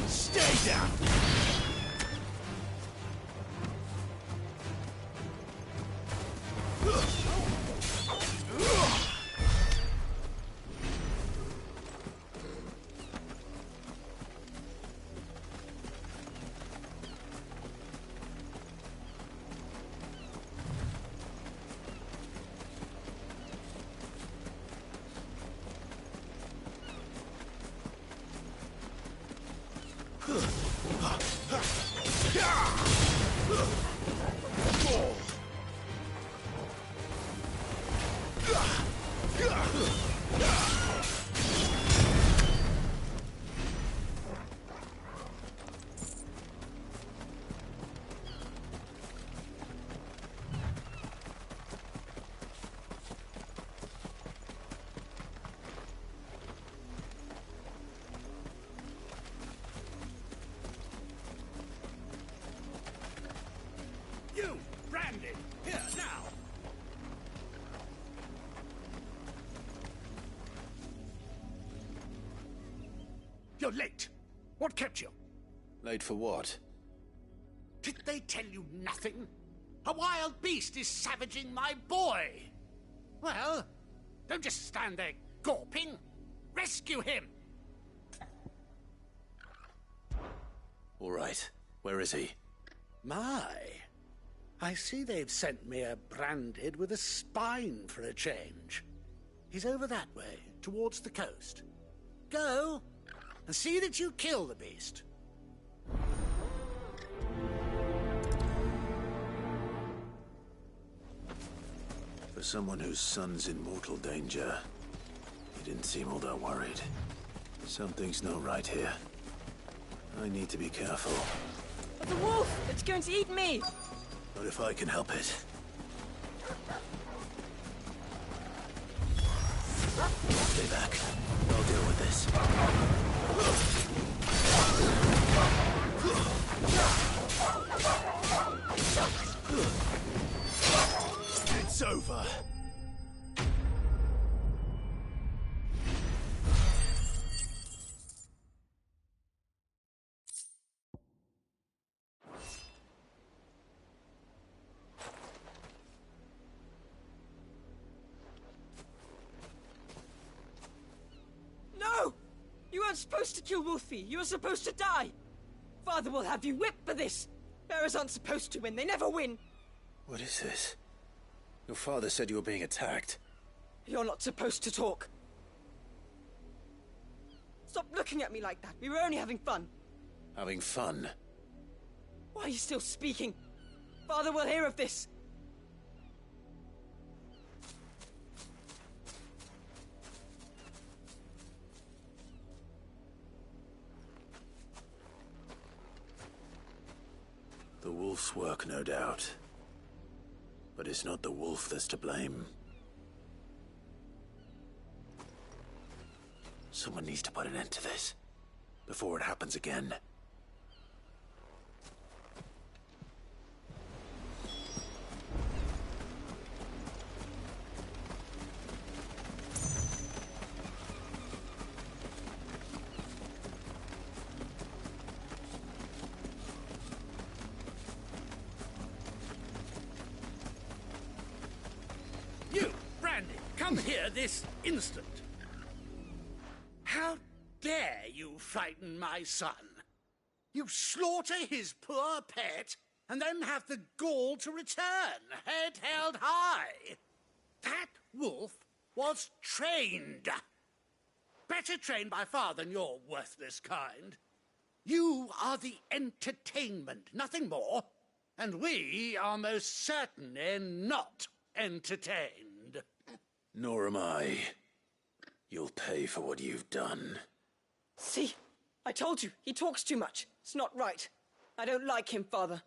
Stay down! You, Brandy! Here, now! You're late. What kept you? Late for what? Did they tell you nothing? A wild beast is savaging my boy! Well, don't just stand there gawping. Rescue him! All right. Where is he? My, I see they've sent me a branded with a spine for a change. He's over that way, towards the coast. Go, and see that you kill the beast. For someone whose son's in mortal danger, he didn't seem all that worried. Something's not right here. I need to be careful. But the wolf! It's going to eat me! Not if I can help it. Stay back. I'll deal with this. It's over. No! You weren't supposed to kill Wolfie. You were supposed to die. Father will have you whipped for this. Bearers aren't supposed to win. They never win. What is this? Your father said you were being attacked. You're not supposed to talk. Stop looking at me like that. We were only having fun. Having fun? Why are you still speaking? Father will hear of this. The wolf's work, no doubt. But it's not the wolf that's to blame. Someone needs to put an end to this, before it happens again. You, Brandy, come here this instant. How dare you frighten my son? You slaughter his poor pet, and then have the gall to return, head held high. That wolf was trained. Better trained by far than your worthless kind. You are the entertainment, nothing more. And we are most certainly not entertained. Nor am I. You'll pay for what you've done. See? I told you. He talks too much. It's not right. I don't like him, Father.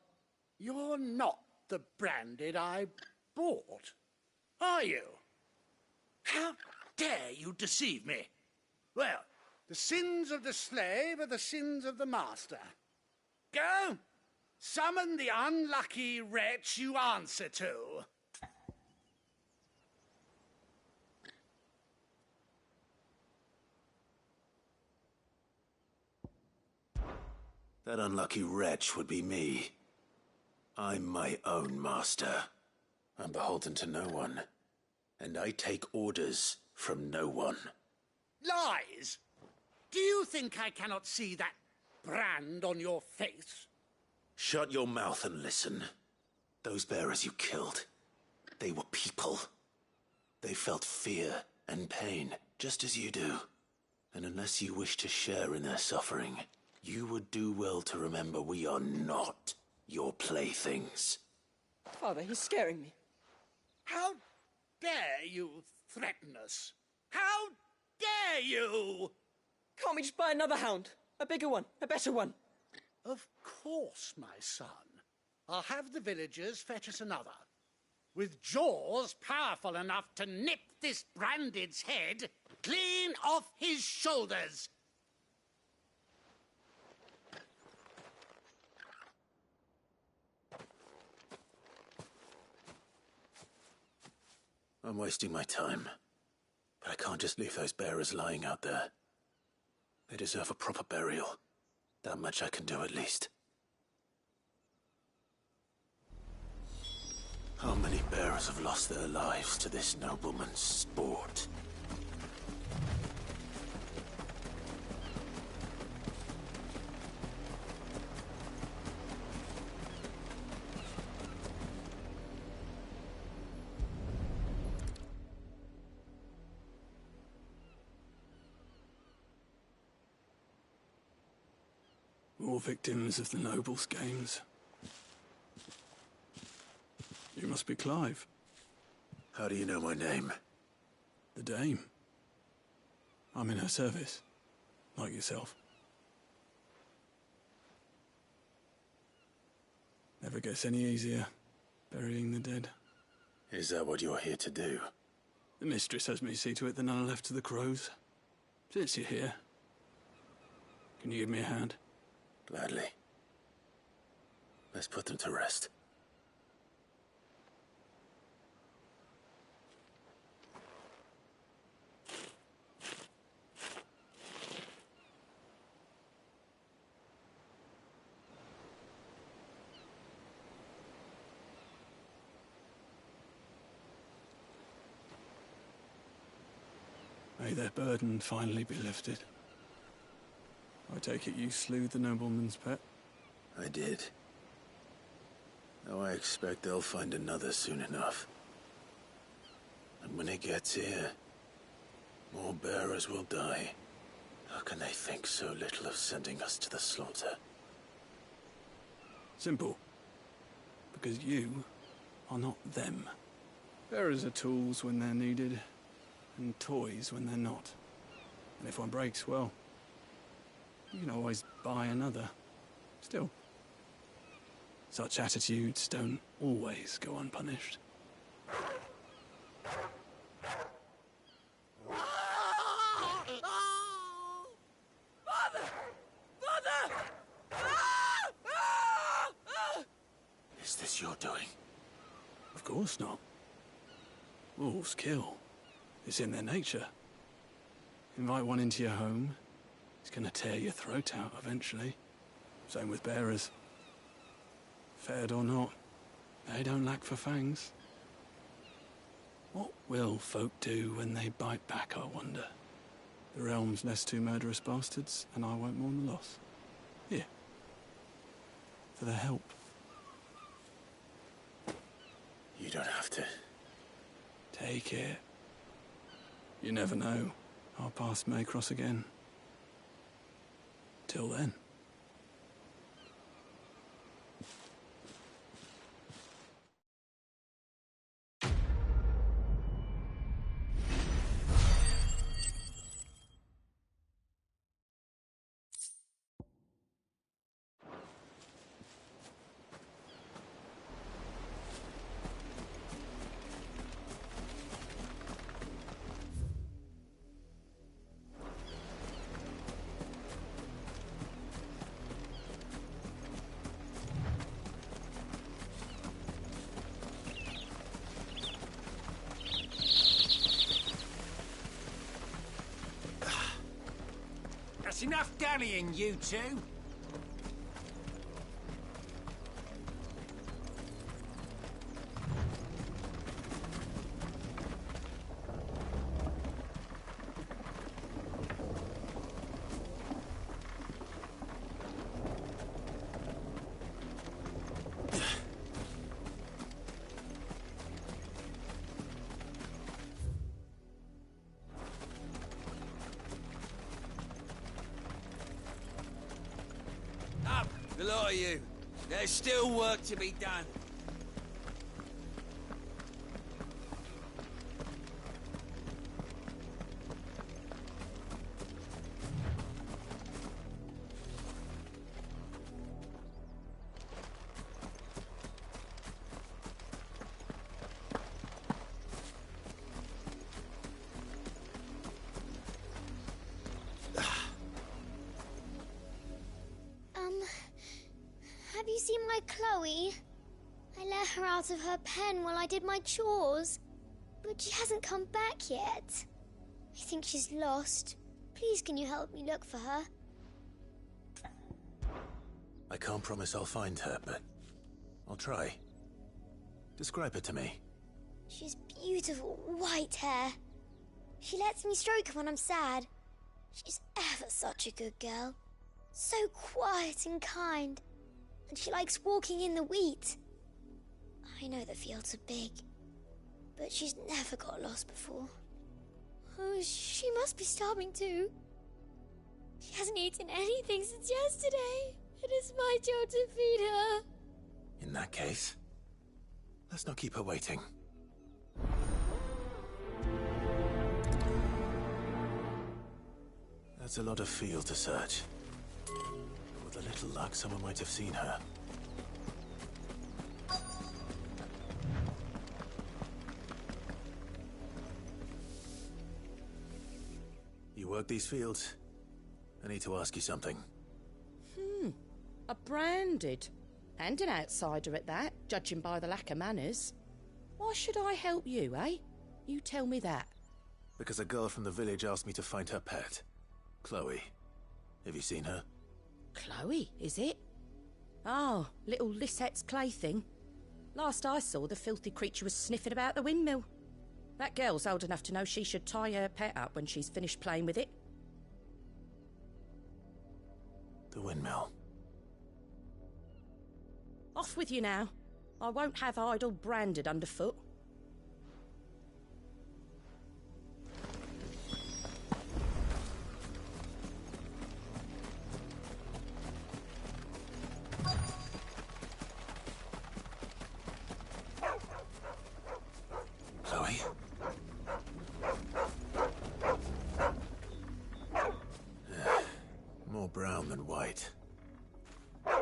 You're not the branded I bought, are you? How dare you deceive me? Well, the sins of the slave are the sins of the master. Go, summon the unlucky wretch you answer to. That unlucky wretch would be me. I'm my own master. I'm beholden to no one. And I take orders from no one. Lies! Do you think I cannot see that brand on your face? Shut your mouth and listen. Those bearers you killed, they were people. They felt fear and pain, just as you do. And unless you wish to share in their suffering, you would do well to remember we are not your playthings. Father, he's scaring me. How dare you threaten us? How dare you? Can't we just buy another hound? A bigger one, a better one. Of course, my son. I'll have the villagers fetch us another. With jaws powerful enough to nip this branded's head clean off his shoulders. I'm wasting my time. But I can't just leave those bearers lying out there. They deserve a proper burial. That much I can do at least. How many bearers have lost their lives to this nobleman's sport? More victims of the nobles' games. You must be Clive. How do you know my name? The Dame. I'm in her service, like yourself. Never gets any easier, burying the dead. Is that what you're here to do? The mistress has me see to it that none are left to the crows. Since you're here, can you give me a hand? Gladly. Let's put them to rest. May their burden finally be lifted. I take it you slew the nobleman's pet? I did. Now I expect they'll find another soon enough. And when it gets here, more bearers will die. How can they think so little of sending us to the slaughter? Simple. Because you are not them. Bearers are tools when they're needed, and toys when they're not. And if one breaks, well, you can always buy another. Still, such attitudes don't always go unpunished. Father! Father! Is this your doing? Of course not. Wolves kill. It's in their nature. Invite one into your home, he's gonna tear your throat out eventually. Same with bearers. Fed or not, they don't lack for fangs. What will folk do when they bite back, I wonder? The realm's less two murderous bastards, and I won't mourn the loss. Here. For the help. You don't have to. Take it. You never know. Our paths may cross again. Till then. That's enough dallying, you two. lot of you. There's still work to be done. Have you seen my Chloe? I let her out of her pen while I did my chores, but she hasn't come back yet. I think she's lost. Please, can you help me look for her? I can't promise I'll find her, but I'll try. Describe her to me. She's beautiful white hair. She lets me stroke her when I'm sad. She's ever such a good girl. So quiet and kind. And she likes walking in the wheat. I know the fields are big, but she's never got lost before. Oh, she must be starving too. She hasn't eaten anything since yesterday. It is my job to feed her. In that case, let's not keep her waiting. That's a lot of field to search. With a little luck, someone might have seen her. You work these fields? I need to ask you something. A branded. And an outsider at that, judging by the lack of manners. Why should I help you, eh? You tell me that. Because a girl from the village asked me to find her pet. Chloe. Have you seen her? Chloe, is it? Oh, little Lisette's plaything. Last I saw, the filthy creature was sniffing about the windmill. That girl's old enough to know she should tie her pet up when she's finished playing with it. The windmill. Off with you now. I won't have idle branded underfoot. Chloe? More brown than white.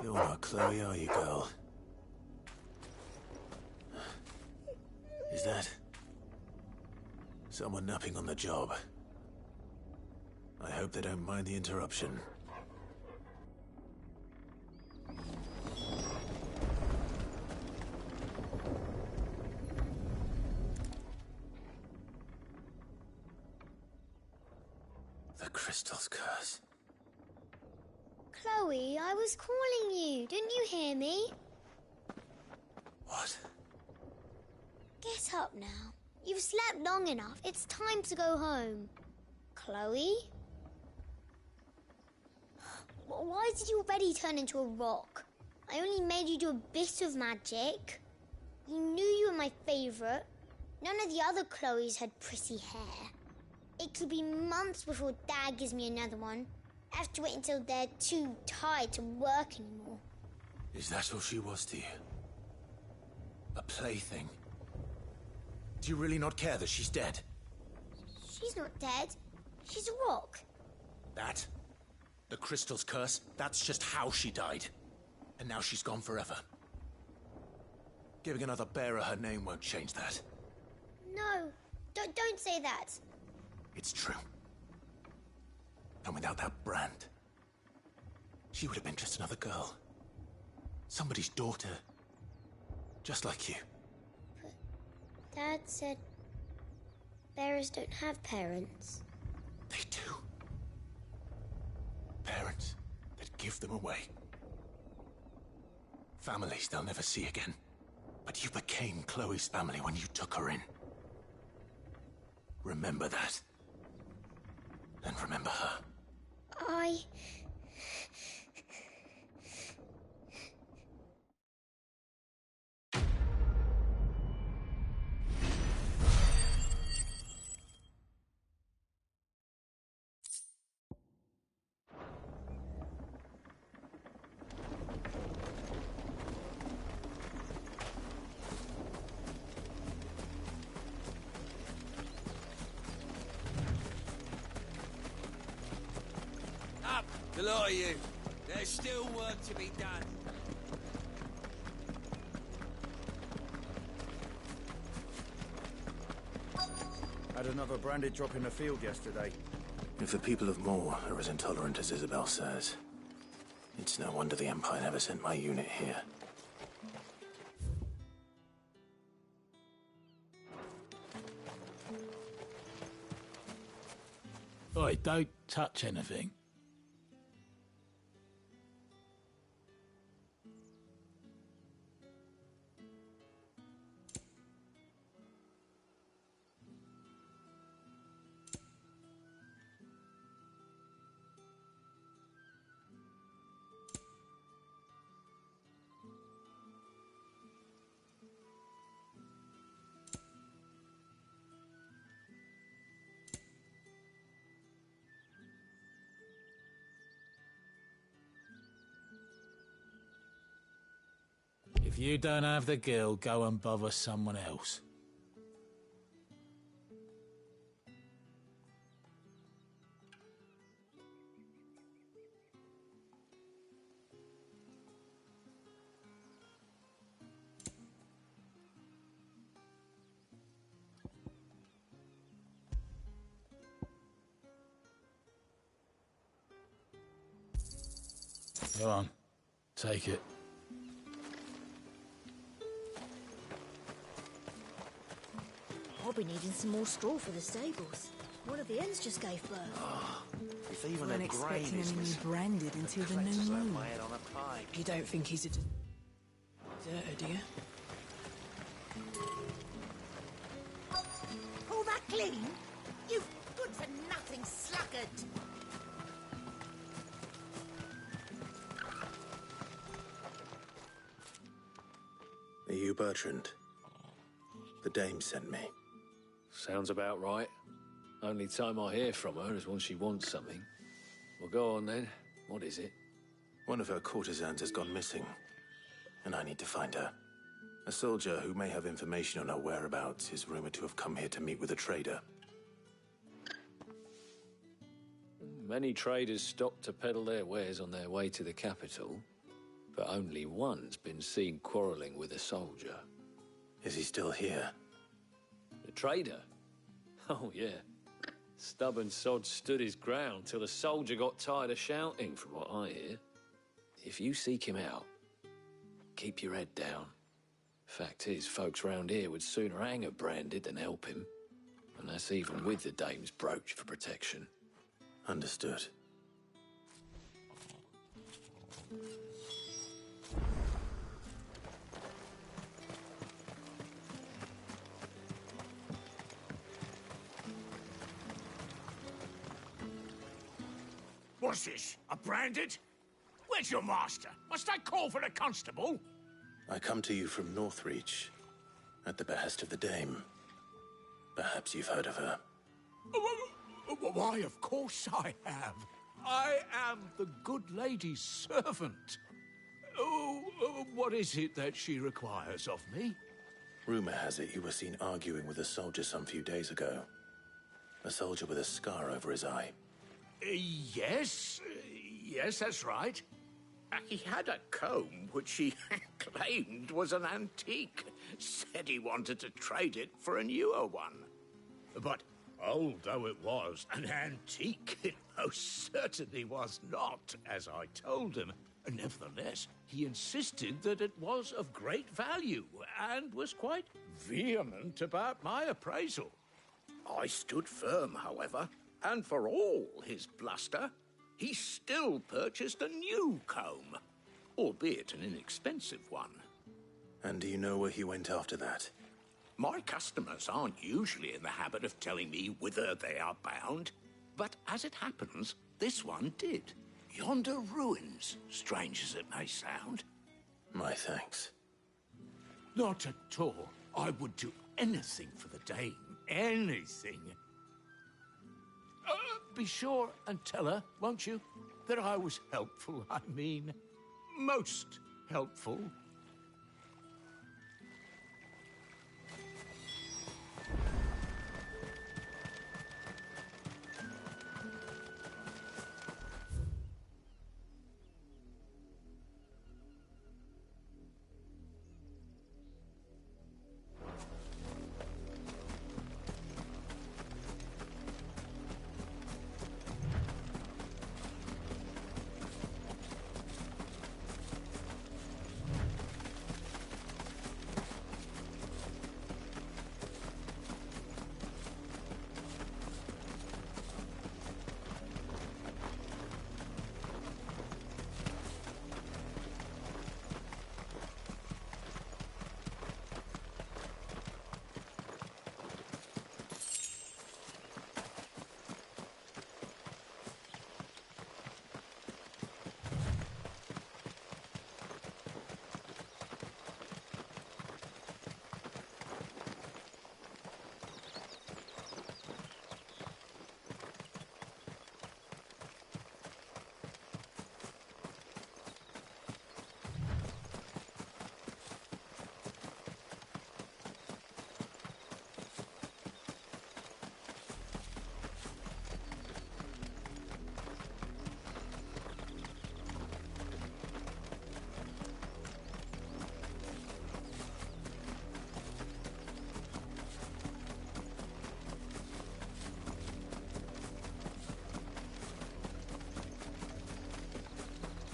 You're not Chloe, are you, girl? Is that someone napping on the job? I hope they don't mind the interruption. The crystal's curse. Chloe, I was calling you. Didn't you hear me? What? Get up now. You've slept long enough. It's time to go home. Chloe? Why did you already turn into a rock? I only made you do a bit of magic. You knew you were my favourite. None of the other Chloes had pretty hair. It could be months before Dad gives me another one. I have to wait until they're too tired to work anymore. Is that all she was to you? A plaything? Do you really not care that she's dead? She's not dead. She's a rock. That? The crystal's curse? That's just how she died. And now she's gone forever. Giving another bearer her name won't change that. No, don't say that. It's true. And without that brand, she would have been just another girl. Somebody's daughter. Just like you. But Dad said bearers don't have parents. They do. Parents that give them away. Families they'll never see again. But you became Chloe's family when you took her in. Remember that. And remember her. The lot of you. There's still work to be done. Had another branded drop in the field yesterday. If the people of Moor are as intolerant as Isabel says, it's no wonder the Empire never sent my unit here. Oi, don't touch anything. If you don't have the guild, go and bother someone else. Go on, take it. I'll be needing some more straw for the stables. One of the hens just gave birth. If even Weren't expecting any new branded until the new moon. You don't think he's a deserter, do you? Pull that clean? You good-for-nothing sluggard! Are you Bertrand? The dame sent me. Sounds about right. Only time I hear from her is when she wants something. Well, go on then. What is it? One of her courtesans has gone missing, and I need to find her. A soldier who may have information on her whereabouts is rumored to have come here to meet with a trader. Many traders stop to peddle their wares on their way to the capital, but only one's been seen quarrelling with a soldier. Is he still here? The trader? Oh, yeah. Stubborn sod stood his ground till the soldier got tired of shouting, from what I hear. If you seek him out, keep your head down. Fact is, folks round here would sooner hang a branded than help him. And that's even with the dame's brooch for protection. Understood. What's this? A branded? Where's your master? Must I call for a constable? I come to you from Northreach, at the behest of the dame. Perhaps you've heard of her. Why, of course I have. I am the good lady's servant. What is it that she requires of me? Rumor has it you were seen arguing with a soldier some few days ago. A soldier with a scar over his eye. Yes, that's right. He had a comb which he claimed was an antique. Said he wanted to trade it for a newer one. But old though it was, an antique it most certainly was not, as I told him. Nevertheless, he insisted that it was of great value and was quite vehement about my appraisal. I stood firm, however, and for all his bluster, he still purchased a new comb, albeit an inexpensive one. And do you know where he went after that? My customers aren't usually in the habit of telling me whither they are bound, but as it happens, this one did. Yonder ruins, strange as it may sound. My thanks. Not at all. I would do anything for the dame. Anything. Be sure and tell her, won't you, that I was helpful. I mean, most helpful.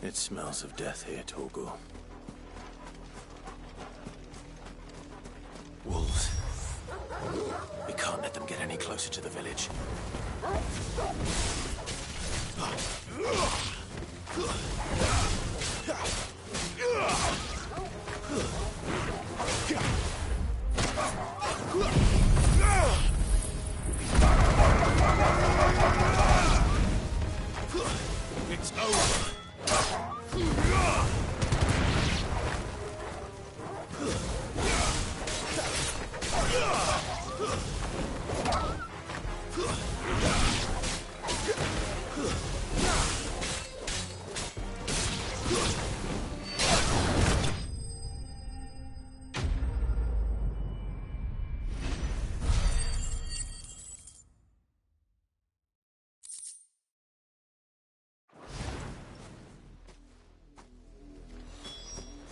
It smells of death here, Torgal. Wolves. We can't let them get any closer to the village. It's over.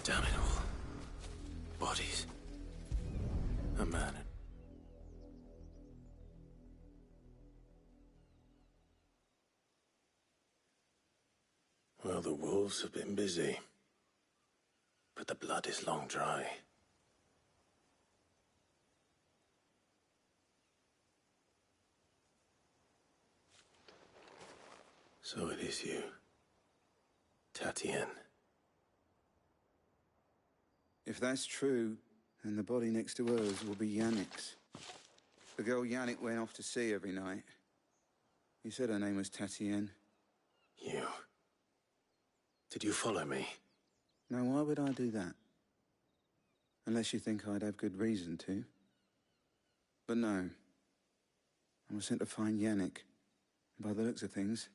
Damn it all. Bodies. A man. Well, the wolves have been busy. But the blood is long dry. So it is you, Tatienne. If that's true, then the body next to hers will be Yannick's. The girl Yannick went off to see every night. You said her name was Tatienne. You. Did you follow me? Now, why would I do that? Unless you think I'd have good reason to. But no. I was sent to find Yannick. By the looks of things,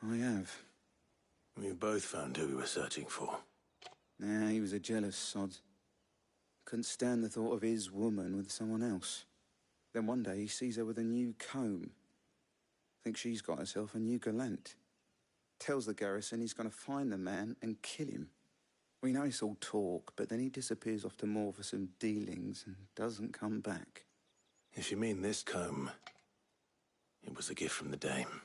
I have. We both found who we were searching for. Nah, he was a jealous sod. Couldn't stand the thought of his woman with someone else. Then one day he sees her with a new comb. Thinks she's got herself a new gallant. Tells the garrison he's going to find the man and kill him. We know it's all talk, but then he disappears off to Moor for some dealings and doesn't come back. If you mean this comb, it was a gift from the dame.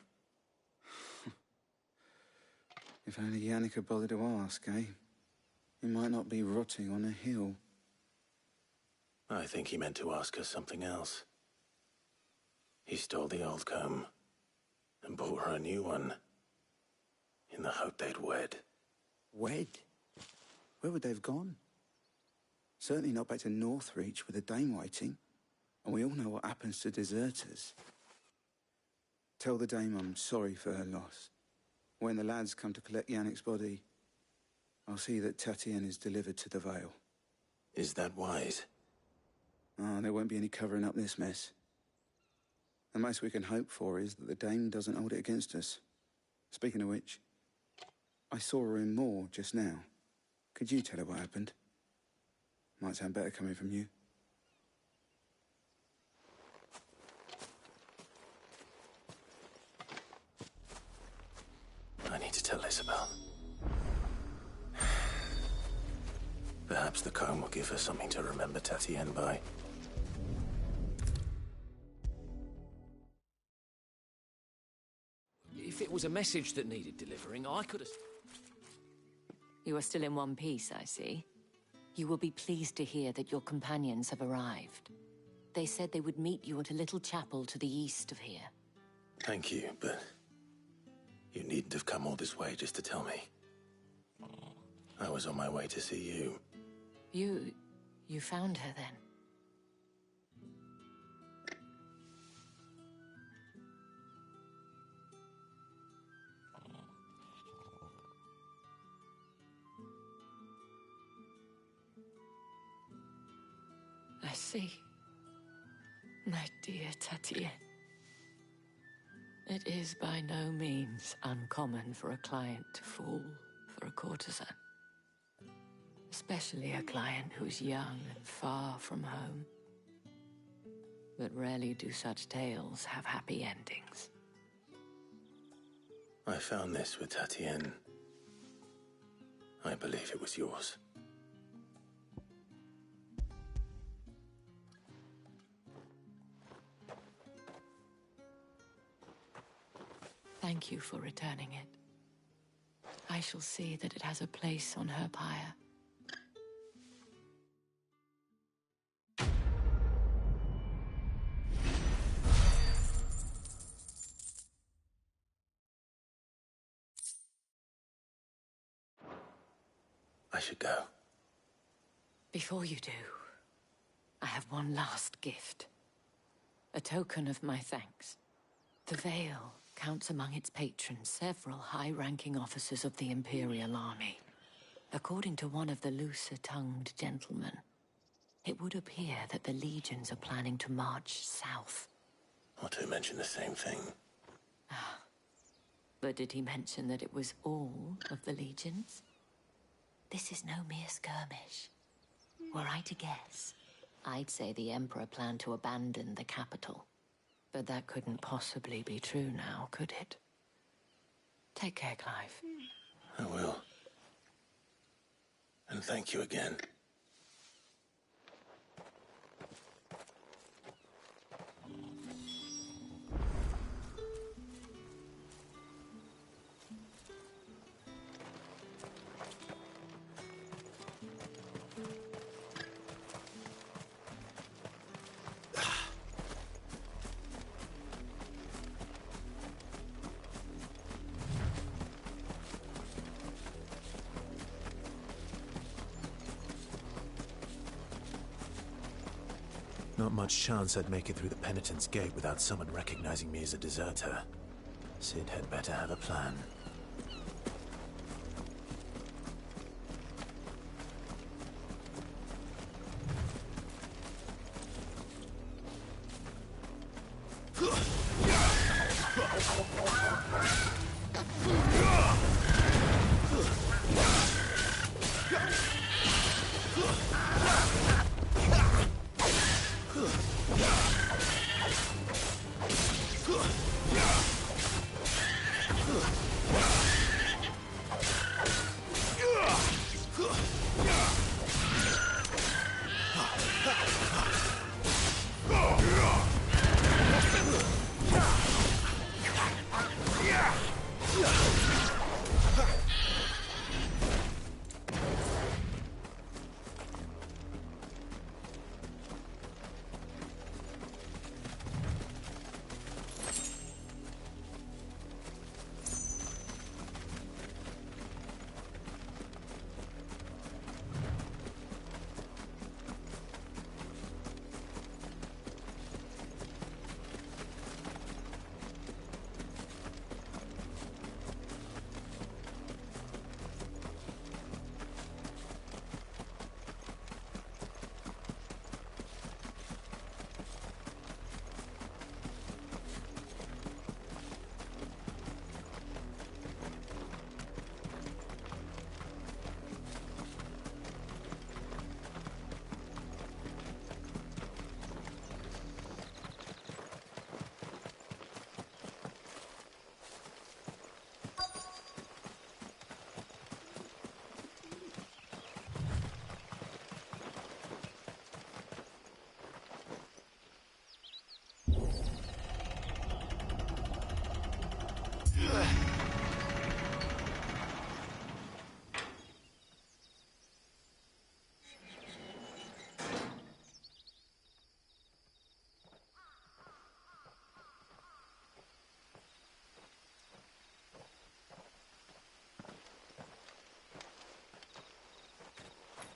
If only Yannick had bothered to ask, eh? He might not be rotting on a hill. I think he meant to ask her something else. He stole the old comb and bought her a new one in the hope they'd wed. Wed? Where would they have gone? Certainly not back to Northreach with a dame waiting. And we all know what happens to deserters. Tell the dame I'm sorry for her loss. When the lads come to collect Yannick's body, I'll see that Tatienne is delivered to the Vale. Is that wise? Ah, there won't be any covering up this mess. The most we can hope for is that the dame doesn't hold it against us. Speaking of which, I saw her in Moor just now. Could you tell her what happened? Might sound better coming from you. I need to tell Isabel. Perhaps the comb will give her something to remember Tatienne by. If it was a message that needed delivering, I could have... You are still in one piece, I see. You will be pleased to hear that your companions have arrived. They said they would meet you at a little chapel to the east of here. Thank you, but you needn't have come all this way just to tell me. I was on my way to see you. You found her then? I see. My dear Tatienne. It is by no means uncommon for a client to fall for a courtesan. Especially a client who's young and far from home. But rarely do such tales have happy endings. I found this with Tatienne. I believe it was yours. Thank you for returning it. I shall see that it has a place on her pyre. I should go. Before you do, I have one last gift. A token of my thanks. The Vale counts among its patrons several high-ranking officers of the Imperial Army. According to one of the looser-tongued gentlemen, it would appear that the legions are planning to march south. Or to mention the same thing. But did he mention that it was all of the legions? This is no mere skirmish. Were I to guess, I'd say the Emperor planned to abandon the capital. But that couldn't possibly be true now, could it? Take care, Clive. I will. And thank you again. Not much chance I'd make it through the Penitent's Gate without someone recognizing me as a deserter. Sid had better have a plan.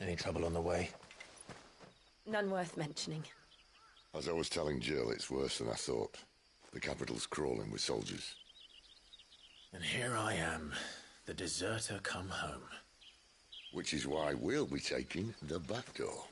Any trouble on the way? None worth mentioning. As I was telling Jill, it's worse than I thought. The capital's crawling with soldiers. And here I am, the deserter come home. Which is why we'll be taking the back door.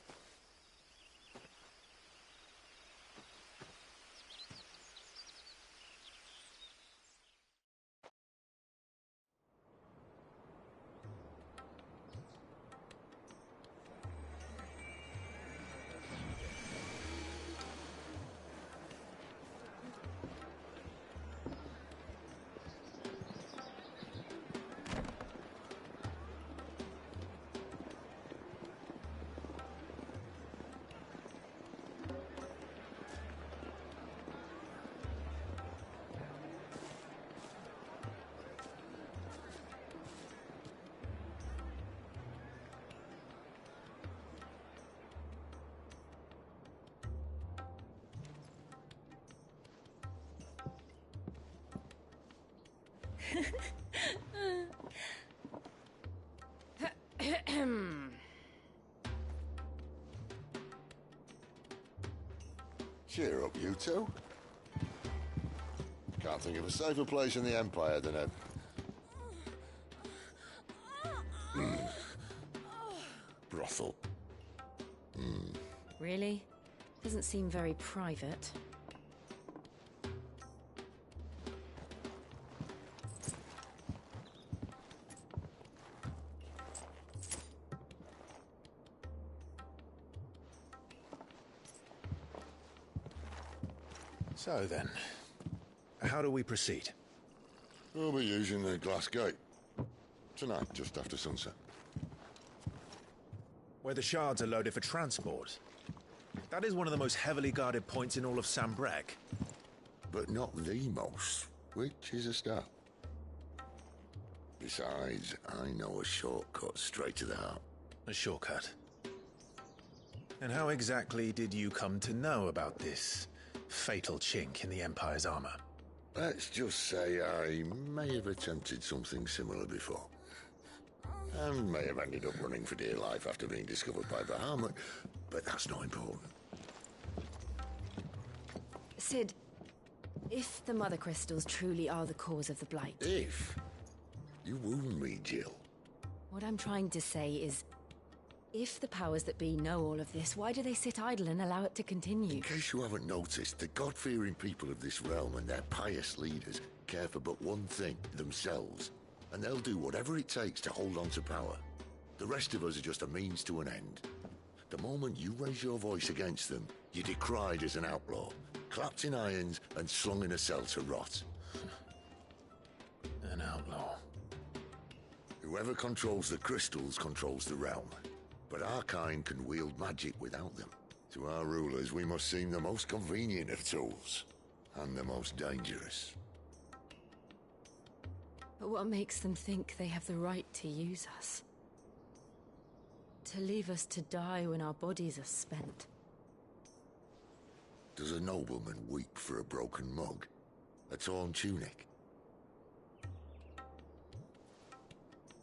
Cheer up, you two. Can't think of a safer place in the Empire than a... brothel. Really? Doesn't seem very private. So then, how do we proceed? We'll be using the glass gate. Tonight, just after sunset. Where the shards are loaded for transport. That is one of the most heavily guarded points in all of Sambrec. But not the most, which is a start. Besides, I know a shortcut straight to the heart. A shortcut? And how exactly did you come to know about this fatal chink in the Empire's armor? Let's just say I may have attempted something similar before. And may have ended up running for dear life after being discovered by Bahamut, but that's not important. Sid, if the Mother Crystals truly are the cause of the Blight... If? You wound me, Jill. What I'm trying to say is, if the powers that be know all of this, why do they sit idle and allow it to continue? In case you haven't noticed, the God-fearing people of this realm and their pious leaders care for but one thing, themselves. And they'll do whatever it takes to hold on to power. The rest of us are just a means to an end. The moment you raise your voice against them, you're decried as an outlaw, clapped in irons and slung in a cell to rot. An outlaw. Whoever controls the crystals controls the realm. But our kind can wield magic without them. To our rulers, we must seem the most convenient of tools. And the most dangerous. But what makes them think they have the right to use us? To leave us to die when our bodies are spent? Does a nobleman weep for a broken mug? A torn tunic?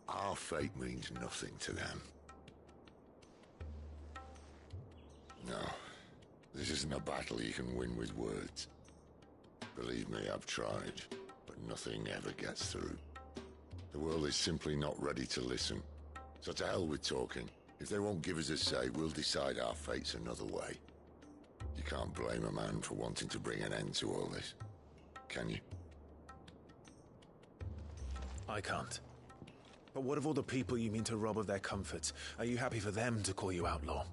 Our fate means nothing to them. No, this isn't a battle you can win with words. Believe me, I've tried, but nothing ever gets through. The world is simply not ready to listen. So to hell with talking. If they won't give us a say, we'll decide our fates another way. You can't blame a man for wanting to bring an end to all this, can you? I can't. But what of all the people you mean to rob of their comforts? Are you happy for them to call you outlaw?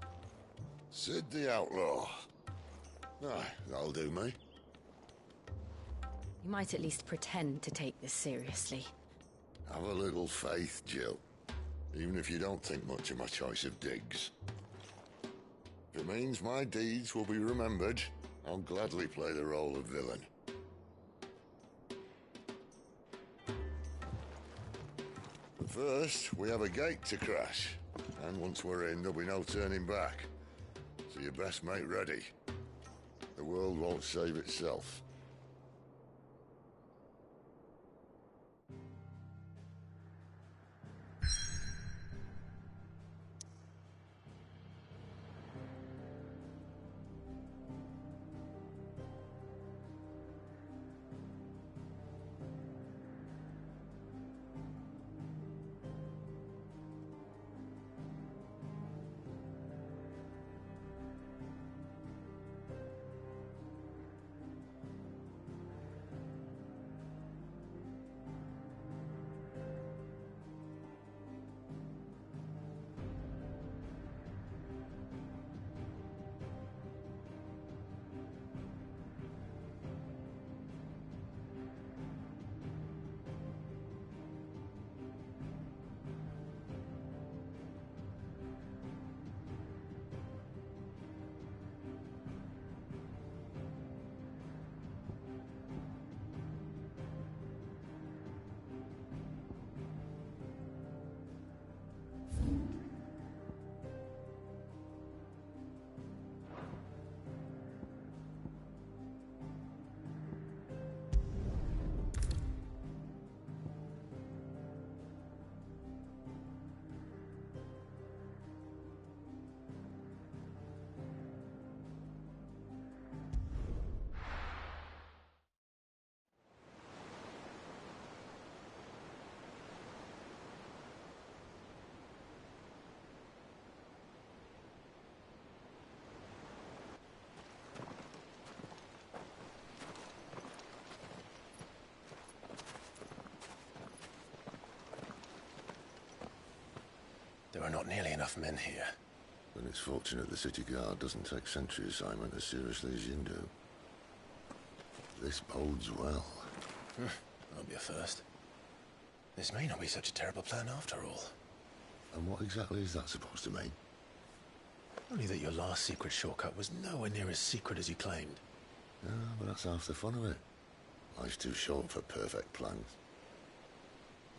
Sid the Outlaw. Aye, that'll do me. You might at least pretend to take this seriously. Have a little faith, Jill. Even if you don't think much of my choice of digs. If it means my deeds will be remembered, I'll gladly play the role of villain. But first, we have a gate to crash. And once we're in, there'll be no turning back. So you best make ready. The world won't save itself. are not nearly enough men here. Then it's fortunate the city guard doesn't take sentry assignment as seriously as you do. This bodes well. That'll be a first. This may not be such a terrible plan after all. And what exactly is that supposed to mean? Only that your last secret shortcut was nowhere near as secret as you claimed. Yeah, but that's half the fun of it. Life's too short for perfect plans.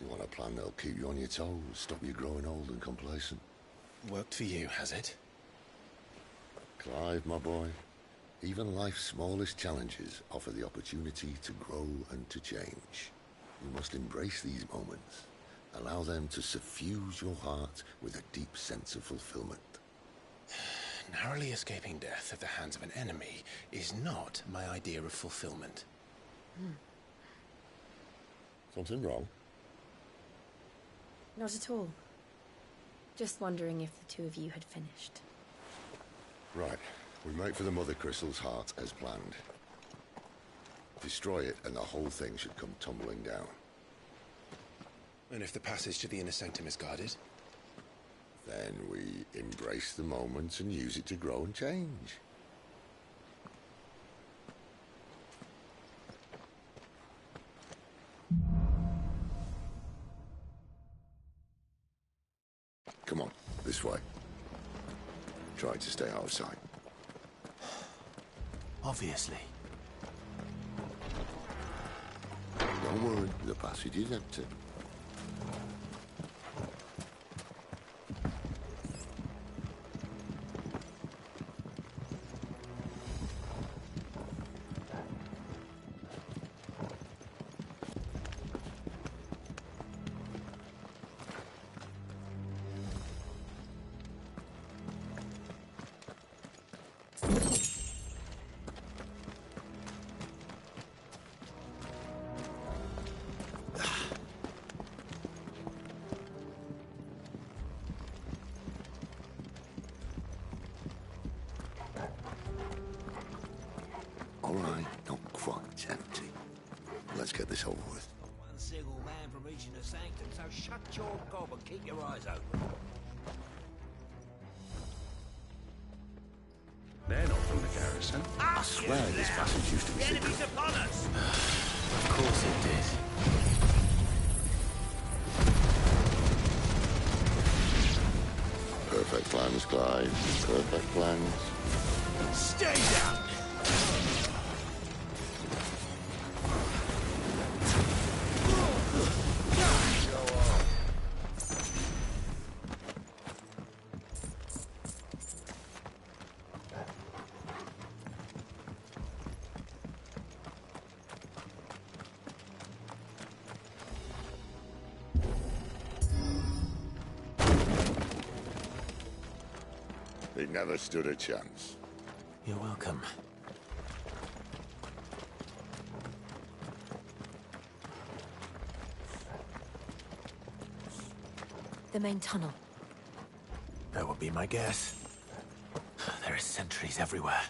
You want a plan that'll keep you on your toes, stop you growing old and complacent. Worked for you, has it? Clive, my boy, even life's smallest challenges offer the opportunity to grow and to change. You must embrace these moments. Allow them to suffuse your heart with a deep sense of fulfillment. Narrowly escaping death at the hands of an enemy is not my idea of fulfillment. Something wrong? Not at all. Just wondering if the two of you had finished. Right. We make for the Mother Crystal's heart as planned. Destroy it and the whole thing should come tumbling down. And if the passage to the inner sanctum is guarded? Then we embrace the moment and use it to grow and change. Come on, this way. Try to stay out of sight. Obviously. Don't worry, the passage is empty. All right, not quite empty. Let's get this over with. One single man from reaching the sanctum, so shut your gob and keep your eyes open. They're not from the garrison. I swear this passage used to be secret. Enemies upon us! Of course it did. Perfect plans, Clive. Perfect plans. Stay down! They never stood a chance. You're welcome. The main tunnel. That would be my guess. There are sentries everywhere.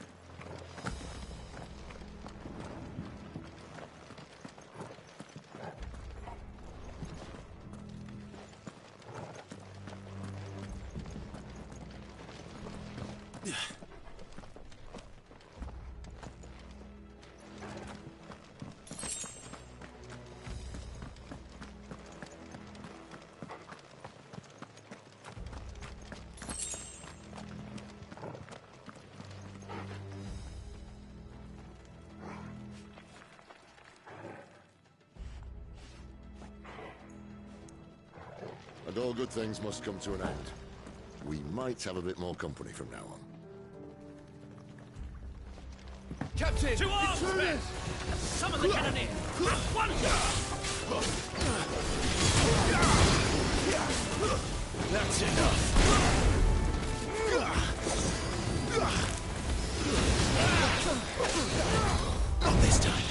And all good things must come to an end. We might have a bit more company from now on. Captain! To arms, men! Summon the cannoneer! At once! That's enough. Not this time.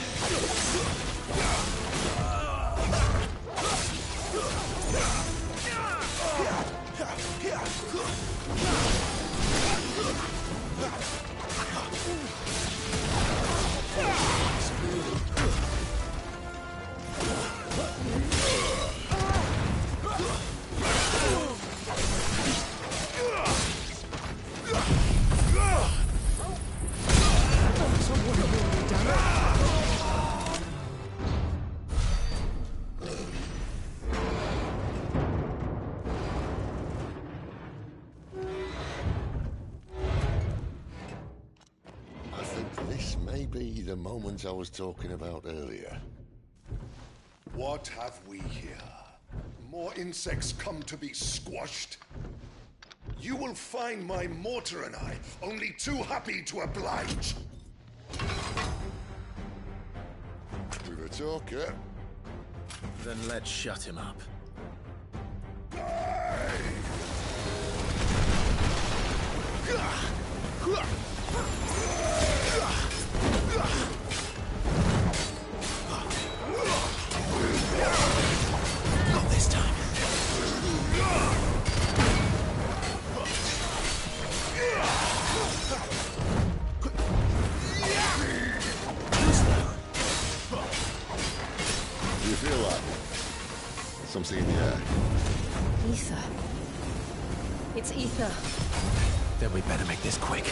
moment I was talking about earlier. What have we here? More insects come to be squashed? You will find my mortar and I only too happy to oblige. With a talker. Then let's shut him up. Not this time. Do you feel that? Something in the air. Ether. It's ether. Then we better make this quick.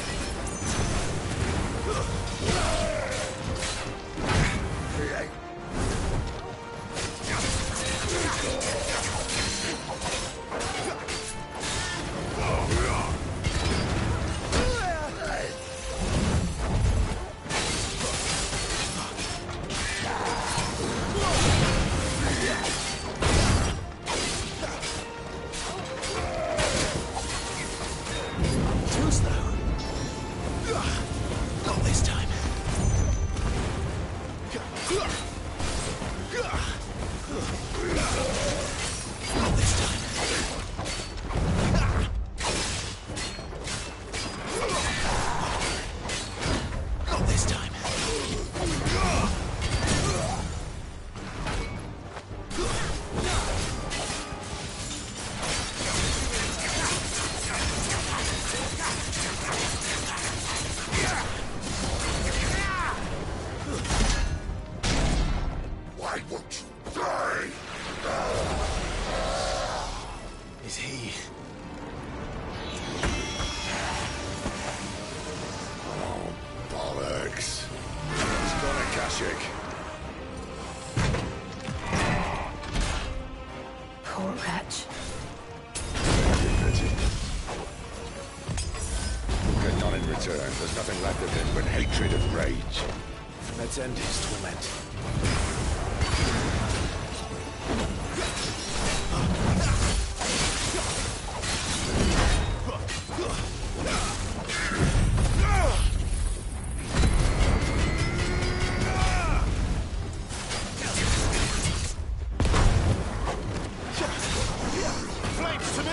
Too slow. Not this time. Not this time. Not this time. Why won't you die? Is he... Oh, bollocks. He's gone, Akashic. Poor wretch. Pity. We'll get none in return. There's nothing left of him but hatred and rage. Let's end his torment. Flames to me!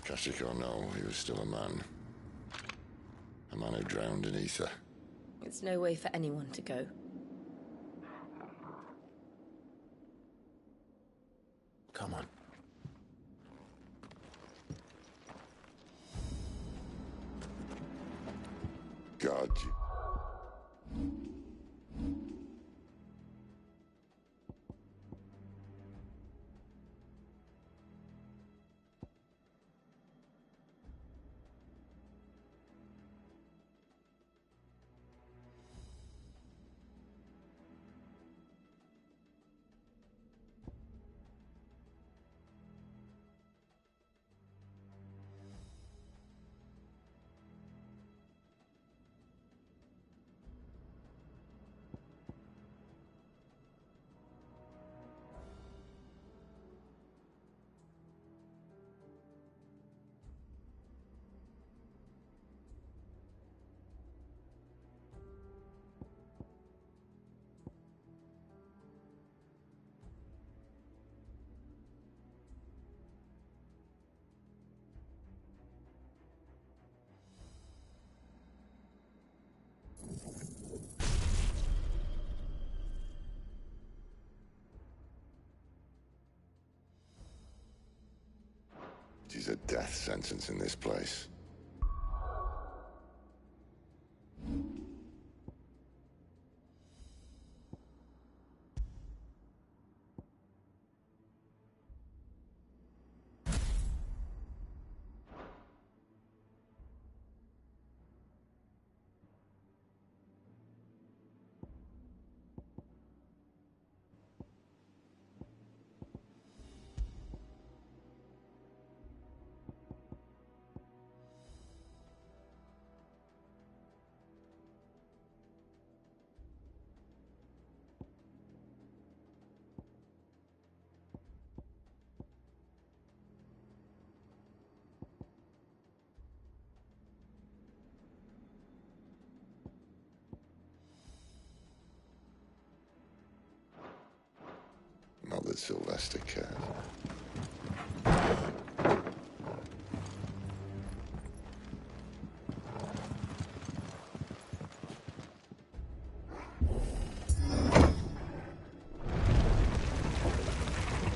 Akashic or no, he was still a man. A man who drowned in ether. It's no way for anyone to go. Come on. God, you... It is a death sentence in this place. Not that Sylvester cared.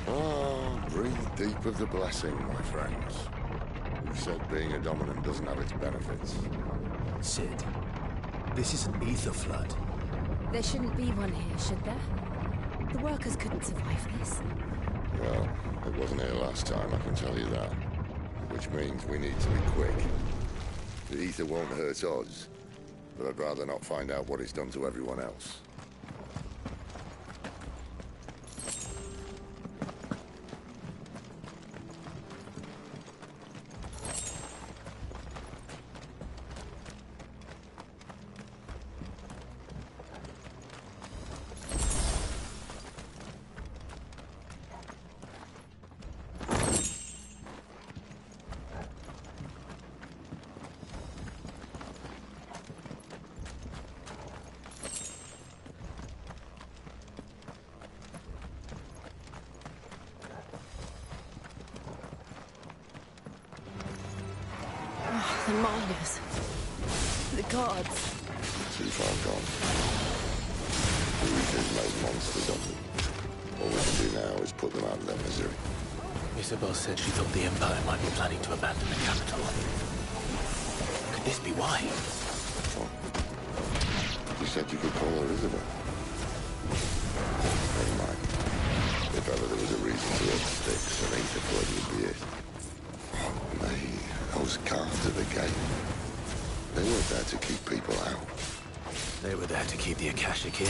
Ah, breathe deep of the blessing, my friends. Who said being a dominant doesn't have its benefits? Sid, this is an ether flood. There shouldn't be one here, should there? The workers couldn't survive this. Well, it wasn't here last time, I can tell you that. Which means we need to be quick. The ether won't hurt us, but I'd rather not find out what it's done to everyone else. The miners. The gods. Too far gone. The Reapers made monsters of them. All we can do now is put them out of their misery. Isabel said she thought the Empire might be planning to abandon the capital. Could this be why? What? You said you could call her Isabel. Never mind. If ever there was a reason to hurt sticks, an ether flood would be it. Those guards at the gate. They weren't there to keep people out. They were there to keep the Akashic in.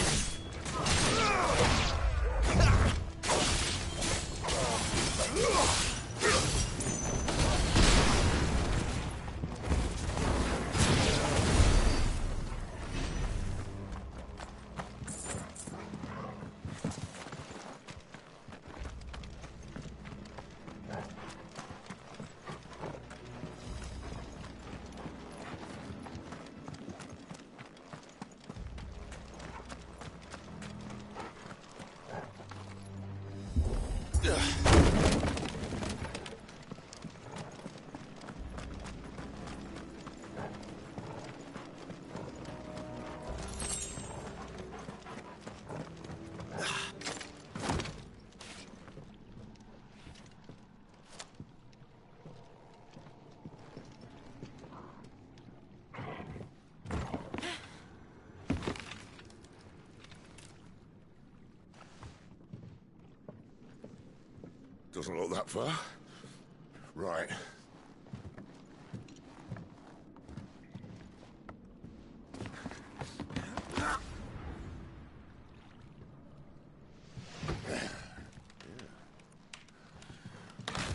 Doesn't look that far. Right.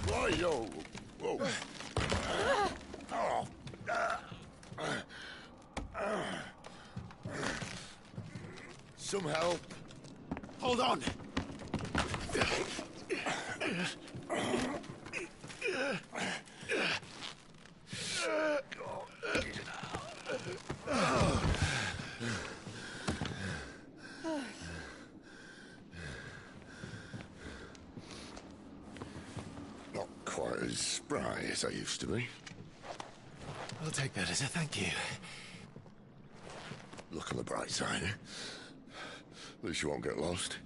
Whoa, yo. Whoa. Oh. Some help. Hold on. Not quite as spry as I used to be. I'll take that as a thank you. Look on the bright side, eh? At least you won't get lost.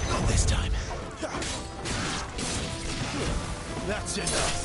Not this time. That's enough.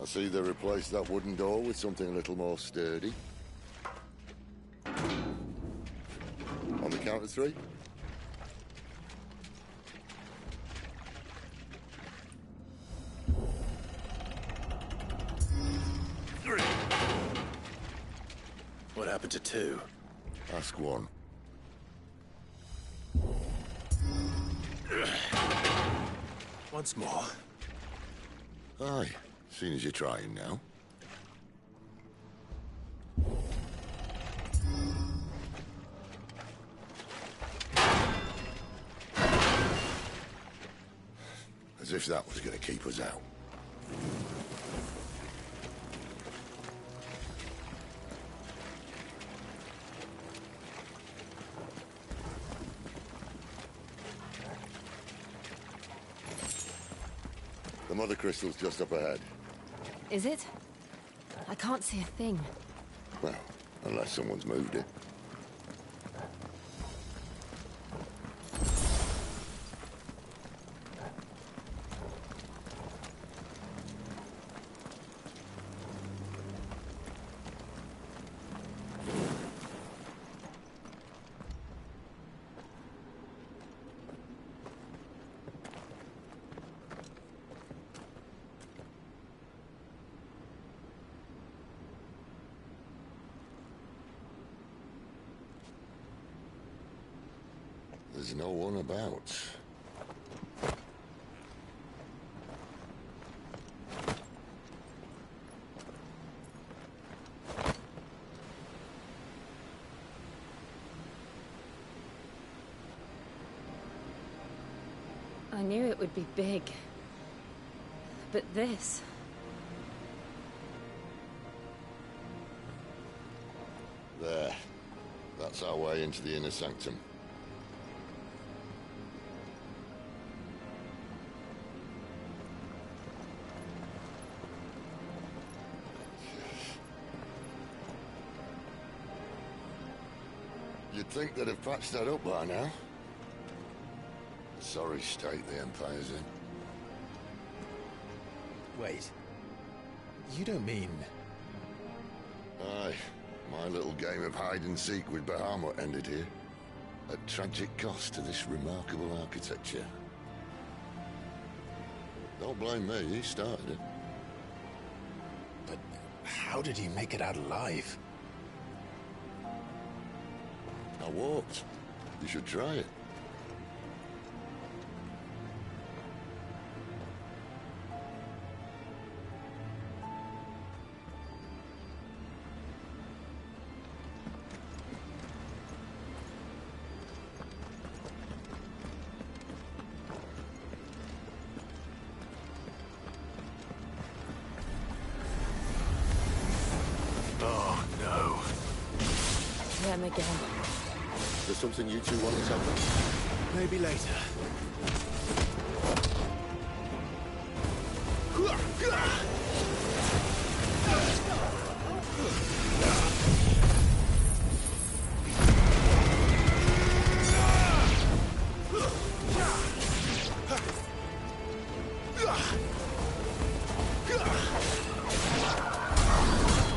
I see they replaced that wooden door with something a little more sturdy. On the count of 3. What happened to 2? Ask 1. Once more. Aye. Seeing as you're trying now. As if that was going to keep us out. The mother crystal's just up ahead. Is it? I can't see a thing. Well, unless someone's moved it. There's no one about. I knew it would be big. But this... There. That's our way into the inner sanctum. You'd think they'd have patched that up by now. A sorry state the Empire's in. Wait. You don't mean... Aye. My little game of hide-and-seek with Bahamut ended here. At tragic cost to this remarkable architecture. Don't blame me, he started it. But how did he make it out alive? I walked. You should try it. again. Is there something you two want to tell me? Maybe later.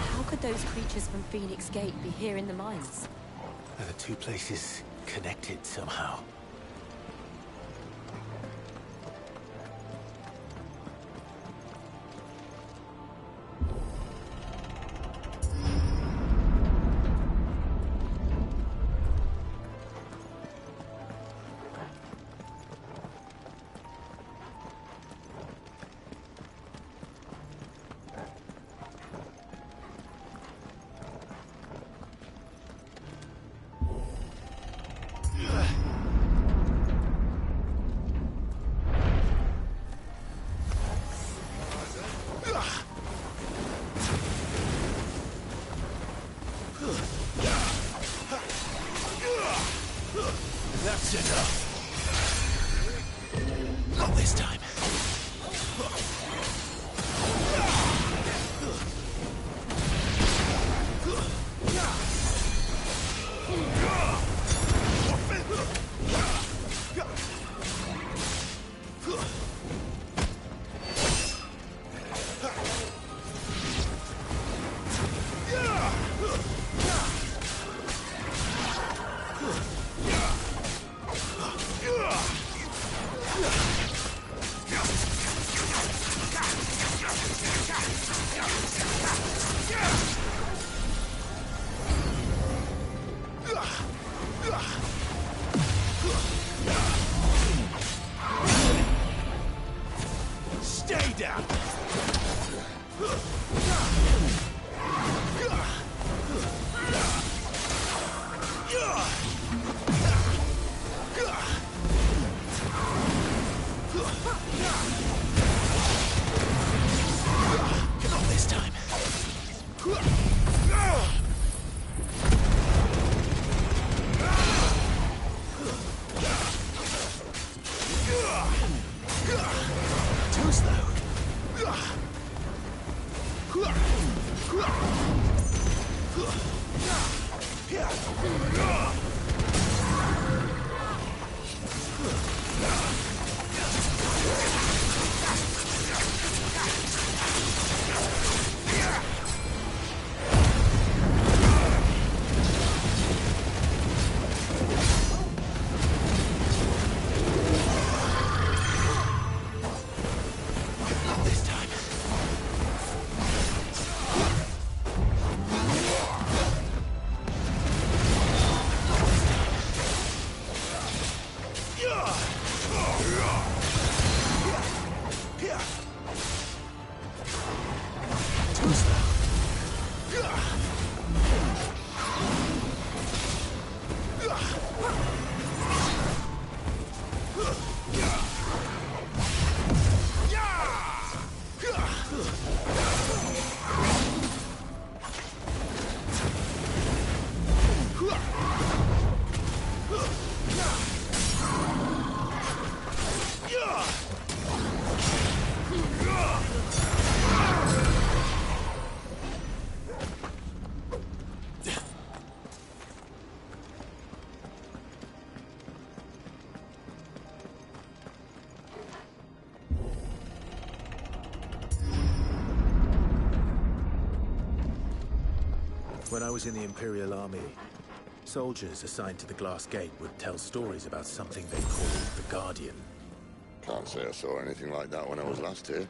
How could those creatures from Phoenix Gate be here in the mines? Are the two places connected somehow? That's enough. Not this time. Stay down. Not this time. Too slow. Not this time. Too slow. When I was in the Imperial Army, soldiers assigned to the Glass Gate would tell stories about something they called the Guardian. Can't say I saw anything like that when I was last here.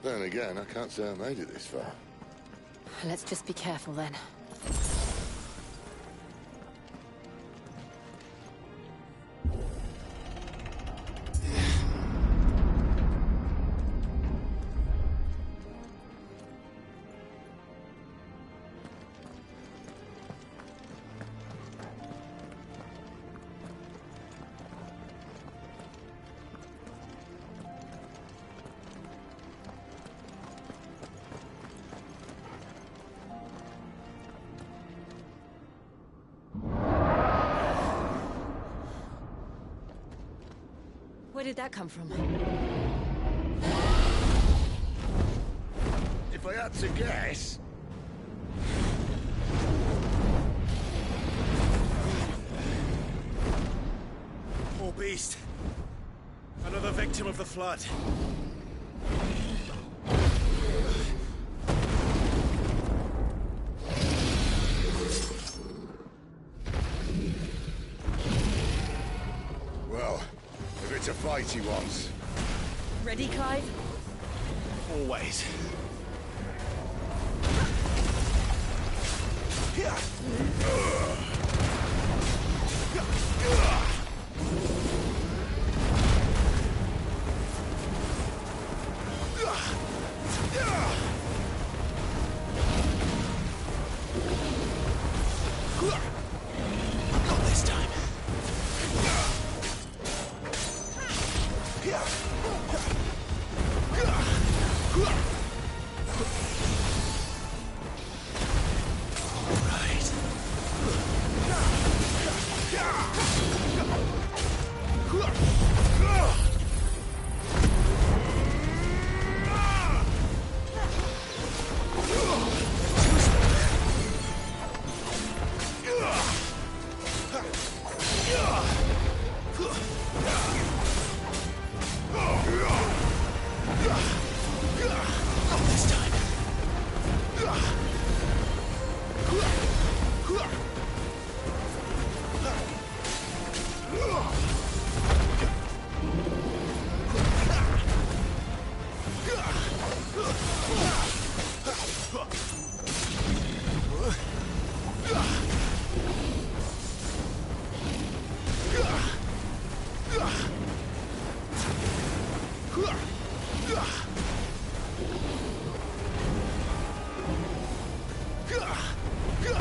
Then again, I can't say I made it this far. Let's just be careful then. Where did that come from? If I had to guess... Poor beast. Another victim of the flood. Well, if it's a fight he wants. Ready, Clive? Always. Not this time.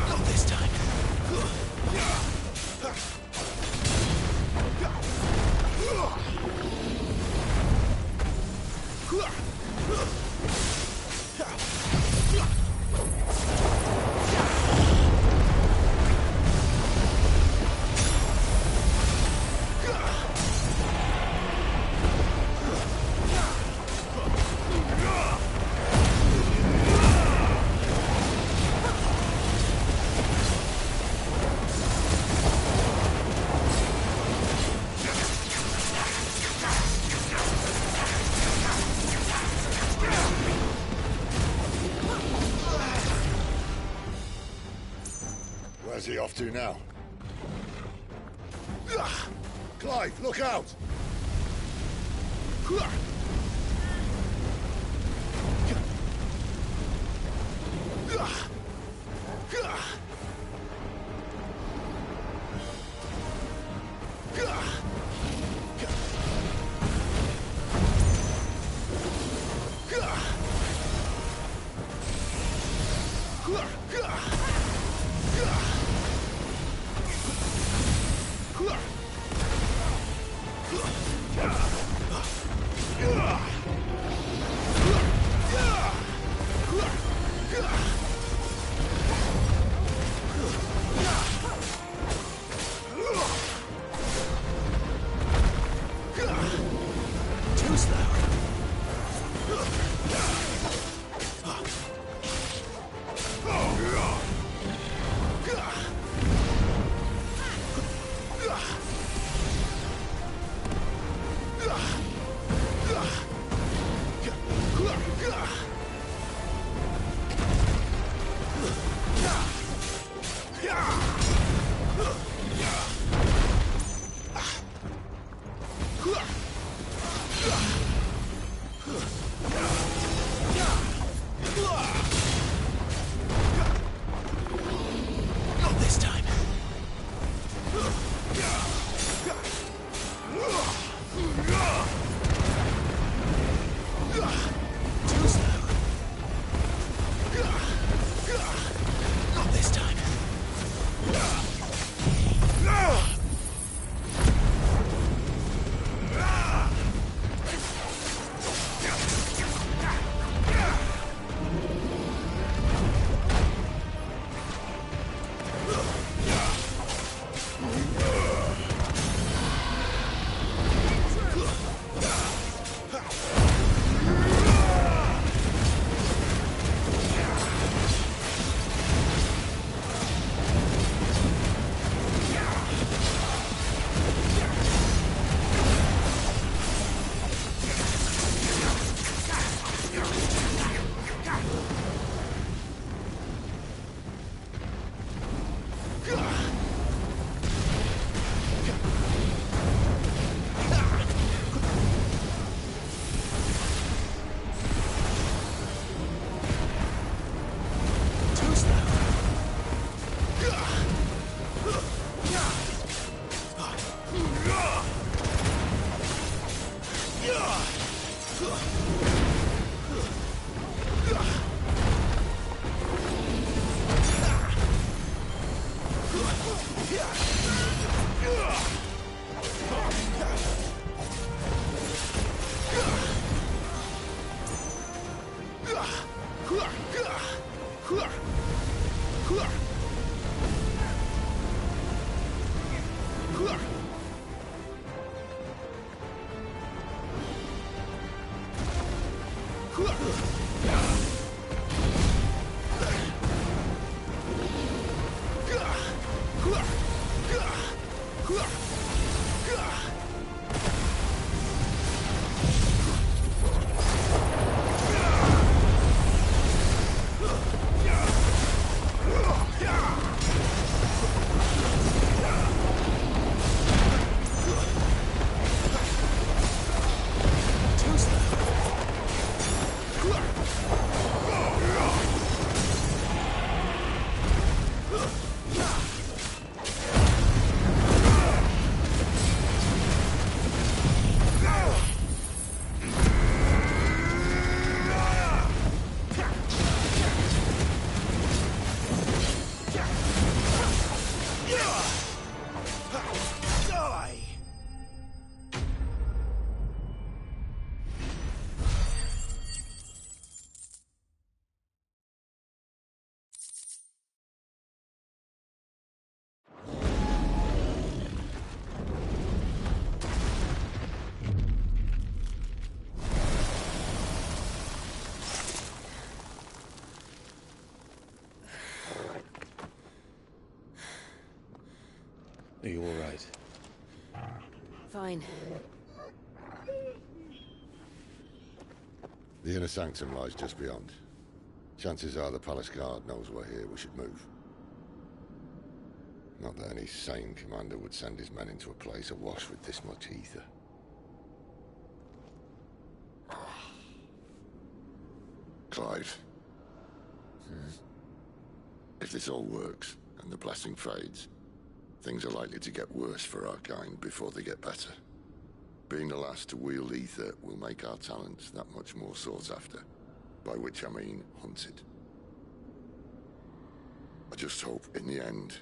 Not this time. Where's he off to now? Clive, look out! Too slow. Are you all right? Fine. The inner sanctum lies just beyond. Chances are the palace guard knows we're here. We should move. Not that any sane commander would send his men into a place awash with this much ether. Clive. If this all works, and the blessing fades, things are likely to get worse for our kind before they get better. Being the last to wield ether will make our talents that much more sought after. By which I mean hunted. I just hope, in the end,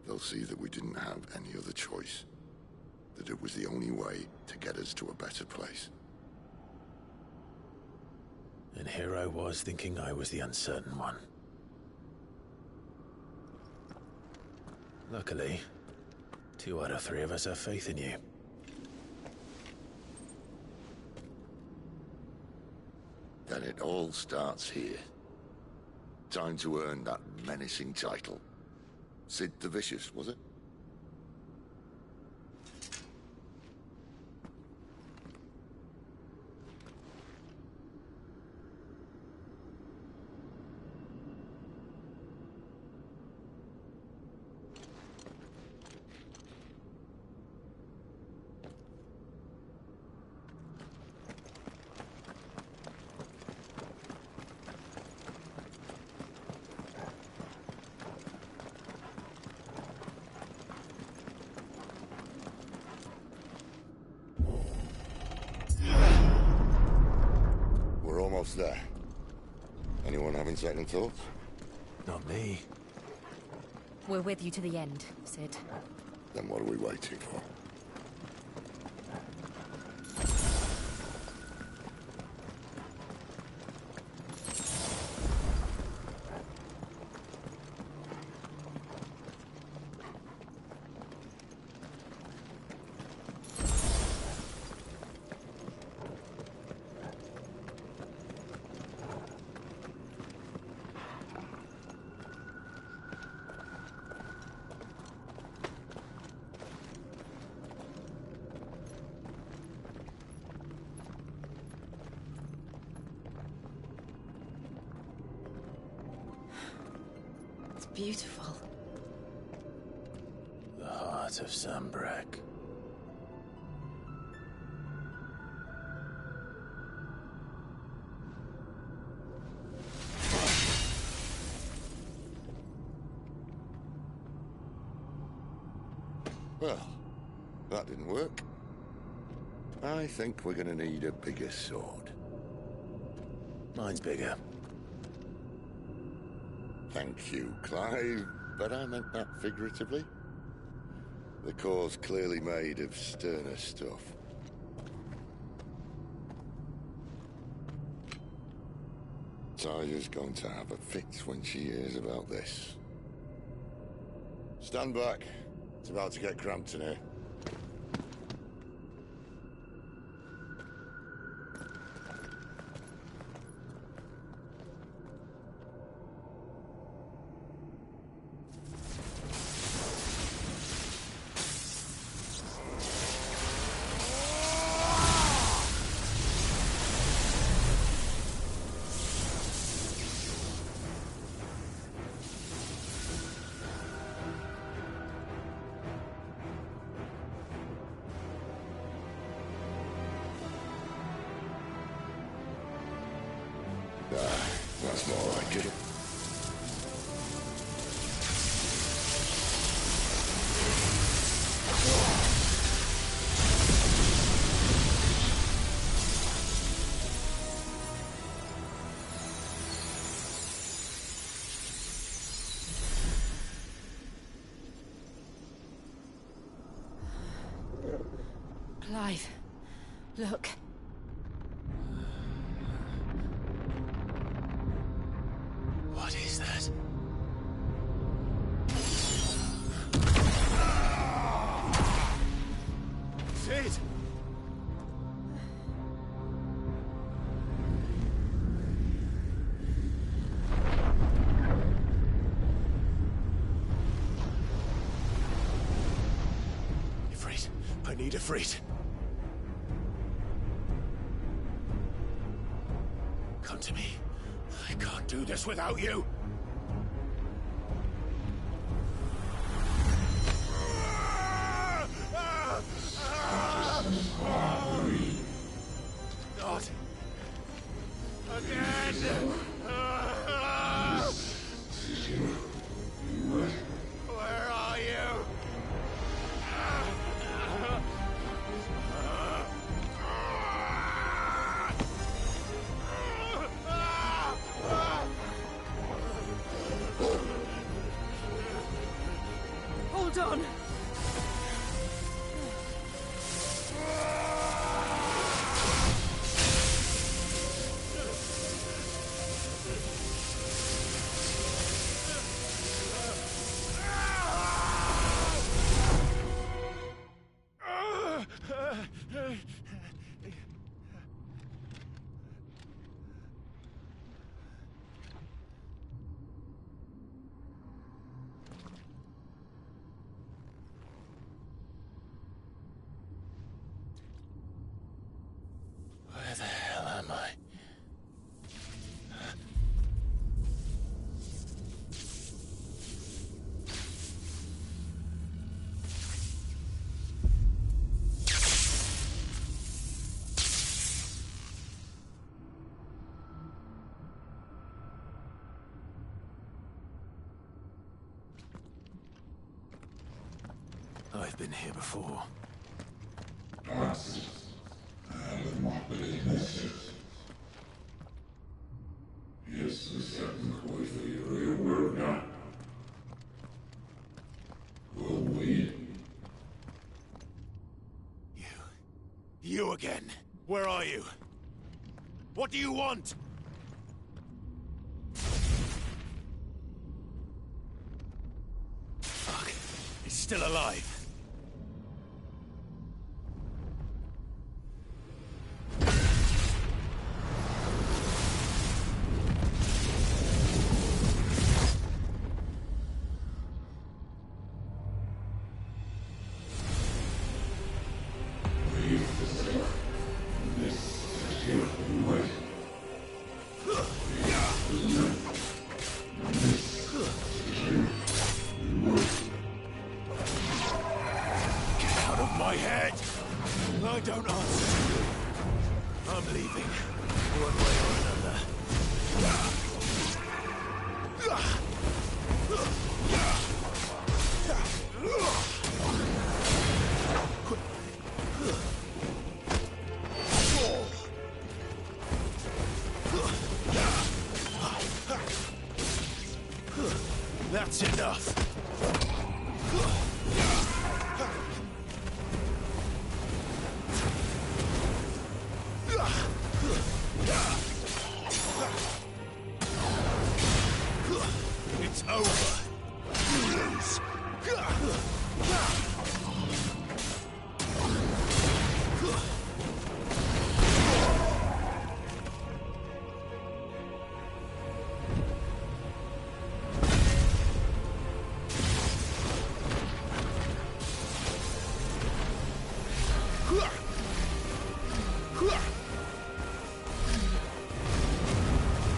they'll see that we didn't have any other choice. That it was the only way to get us to a better place. And here I was thinking I was the uncertain one. Luckily, 2 out of 3 of us have faith in you. Then it all starts here. Time to earn that menacing title. Sid the Vicious, was it? Almost there. Anyone having second thoughts? Not me. We're with you to the end, Sid. Then what are we waiting for? Beautiful. The heart of Sambrak. Well, that didn't work. I think we're gonna need a bigger sword. Mine's bigger. Thank you, Clive, but I meant that figuratively. The core's clearly made of sterner stuff. Tyler's going to have a fit when she hears about this. Stand back. It's about to get cramped in here. That's more like it. Clive, look. What is that? Sid! Ifrit, I need Ifrit. Come to me. I can't do this without you. Not again! Where are you? Hold on! Where the hell am I? I've been here before. You again. Where are you? What do you want? Fuck. He's still alive. My head! I don't answer to you. I'm leaving, one way or another. That's enough. It's over. You lose.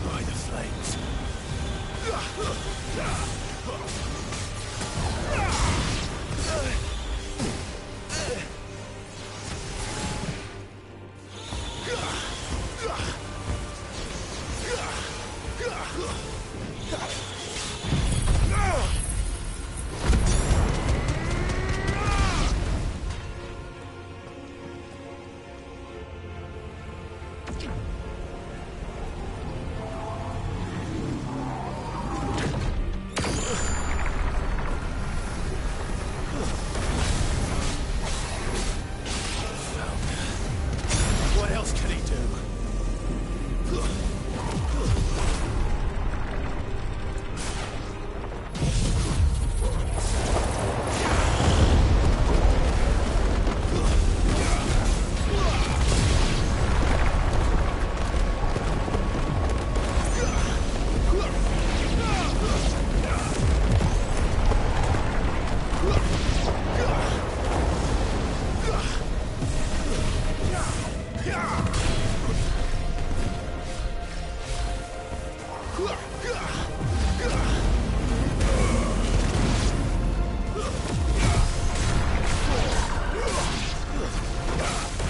By the flames. What else can he do?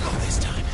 Not this time.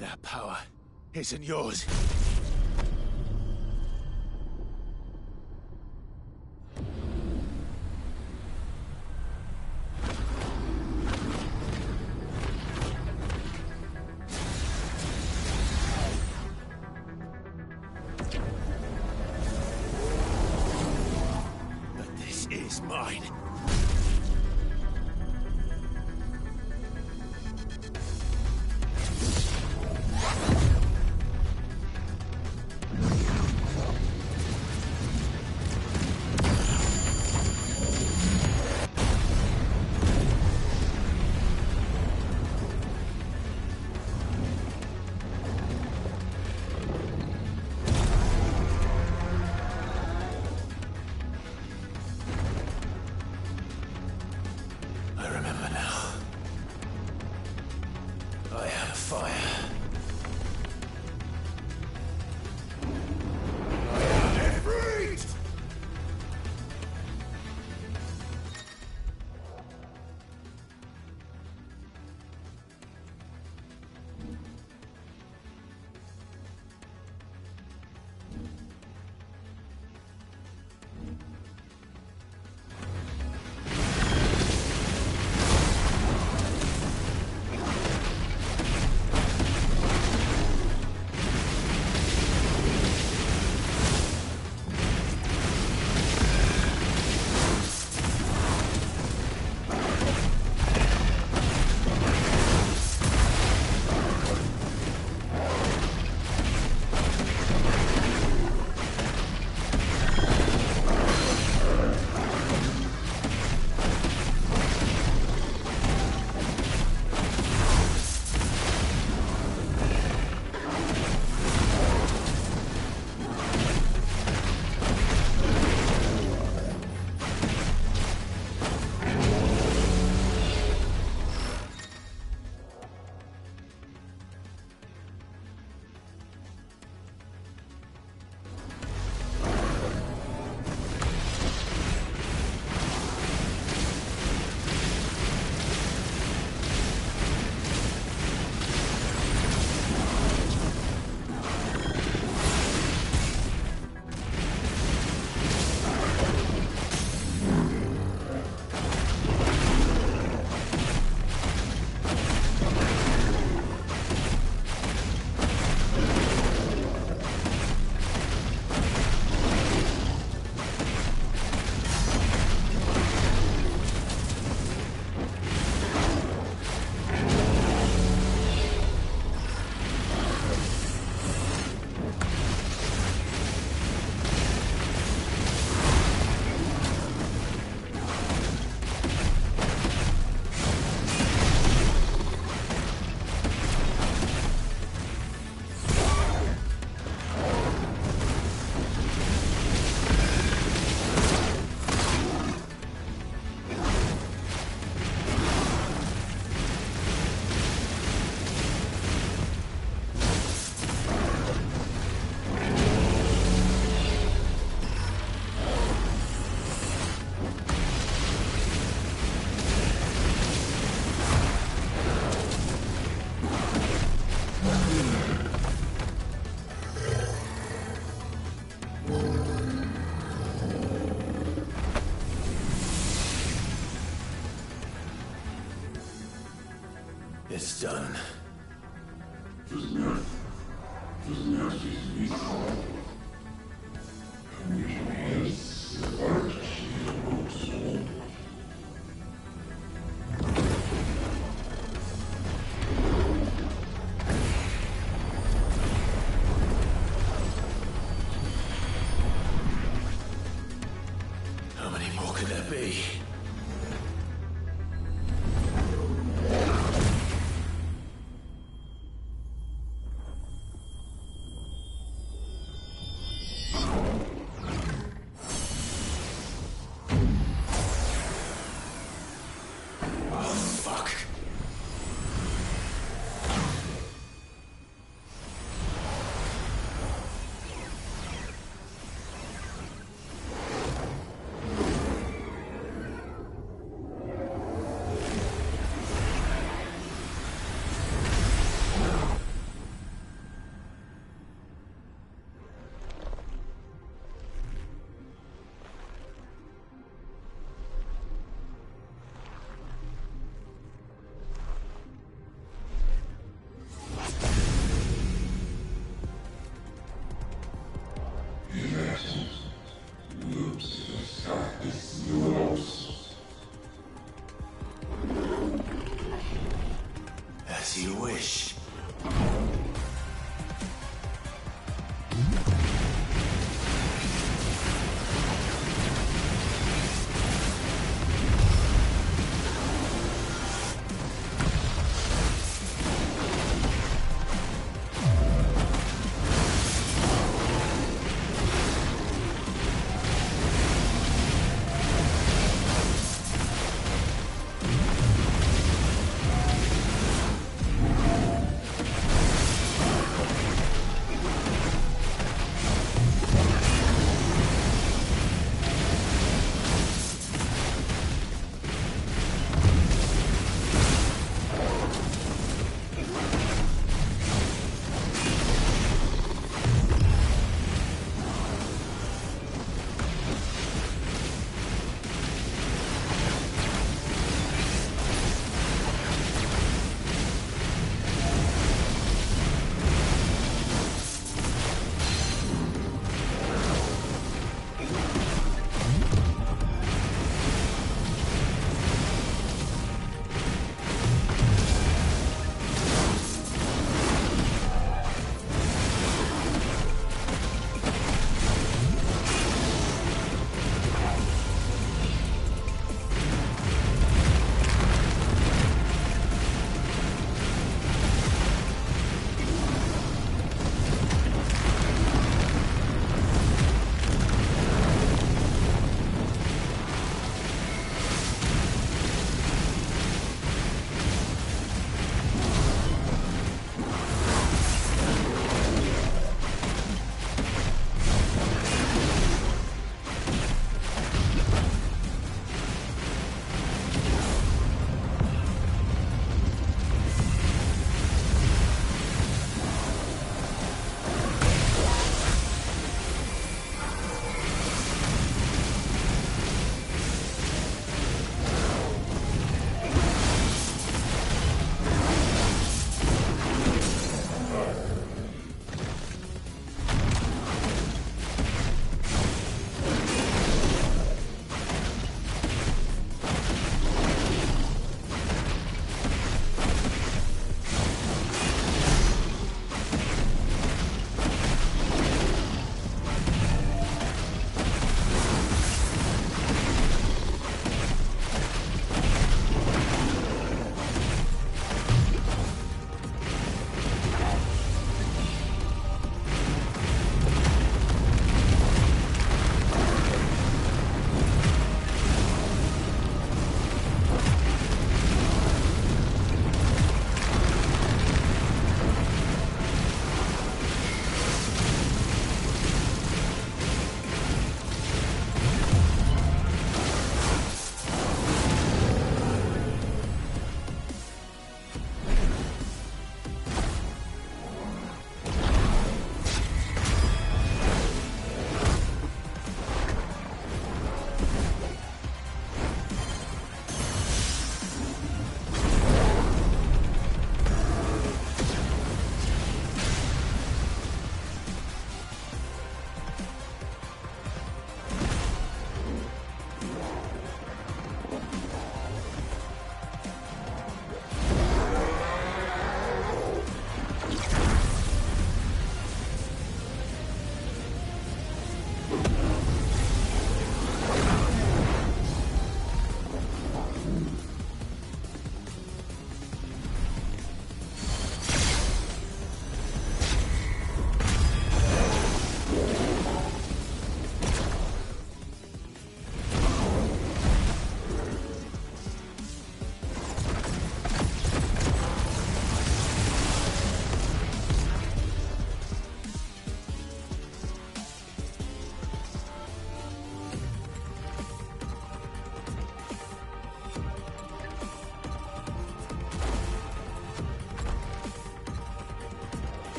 That power isn't yours. But this is mine. I remember now. I had a fire. I had it freed! stone. How many more could there be? As you wish.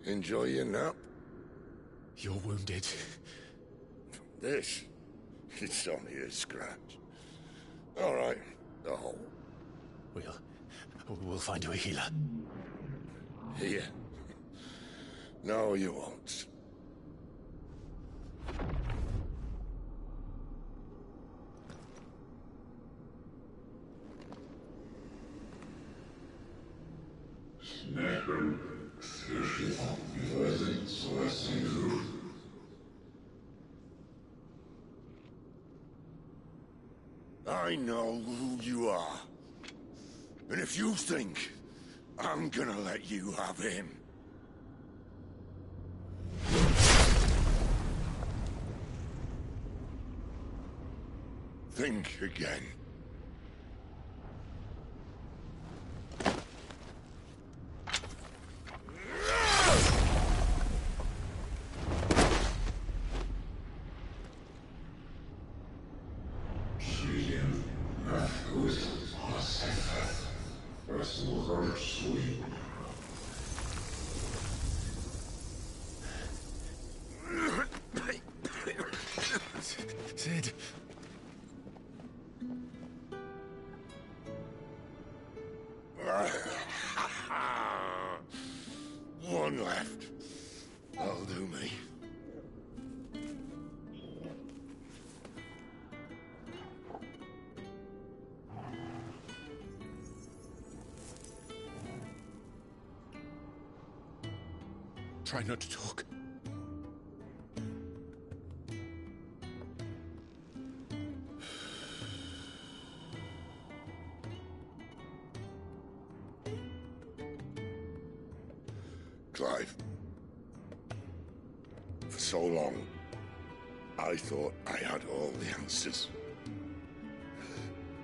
Enjoy your nap? You're wounded. This? It's only a scratch. All right, the hole. We'll find you a healer. Here. No, you won't. I know who you are. And if you think I'm gonna let you have him... think again. Sid. One left. That'll do me. Try not to talk. Clive. For so long, I thought I had all the answers.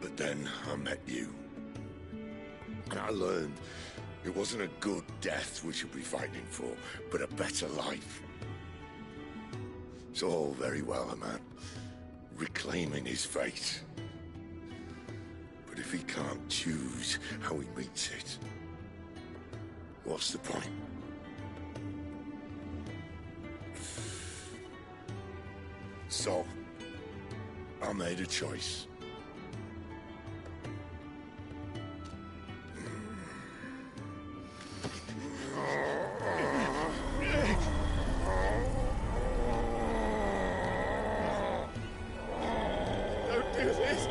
But then I met you. And I learned it wasn't a good death we should be fighting for, but a better life. It's all very well, a man reclaiming his fate. But if he can't choose how he meets it, what's the point? So, I made a choice. Don't do this!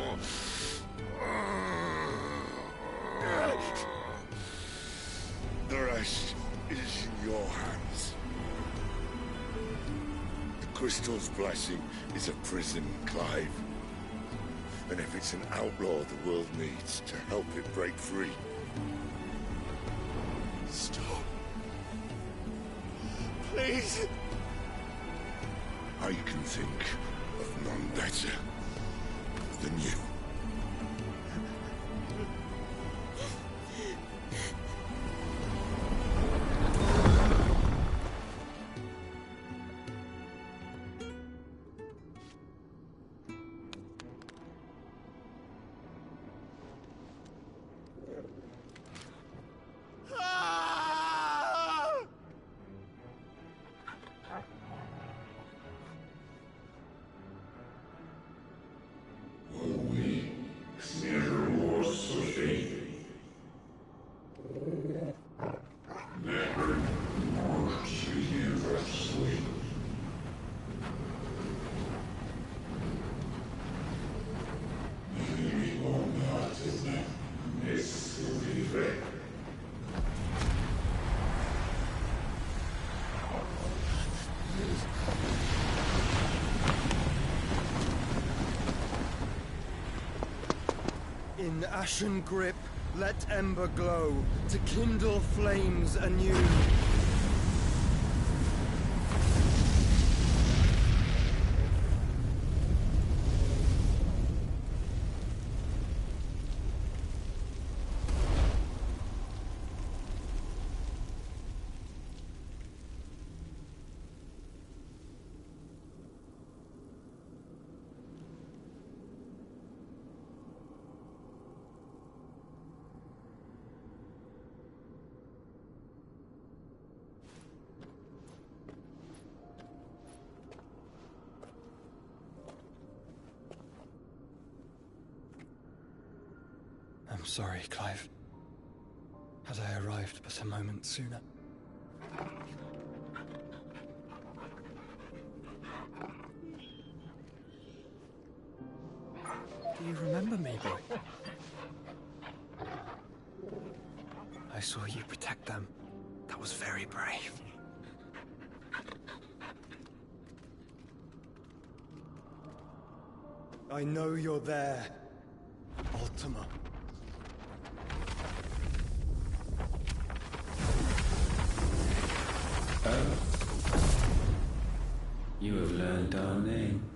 The rest is in your hands. The Crystal's blessing is a prison, Clive. And if it's an outlaw the world needs to help it break free... Stop. Please. I can think of none better than you. In ashen grip, let ember glow, to kindle flames anew. I'm sorry, Clive. Had I arrived but a moment sooner. Do you remember me, boy? I saw you protect them. That was very brave. I know you're there, Ultima. Oh. You have learned our name.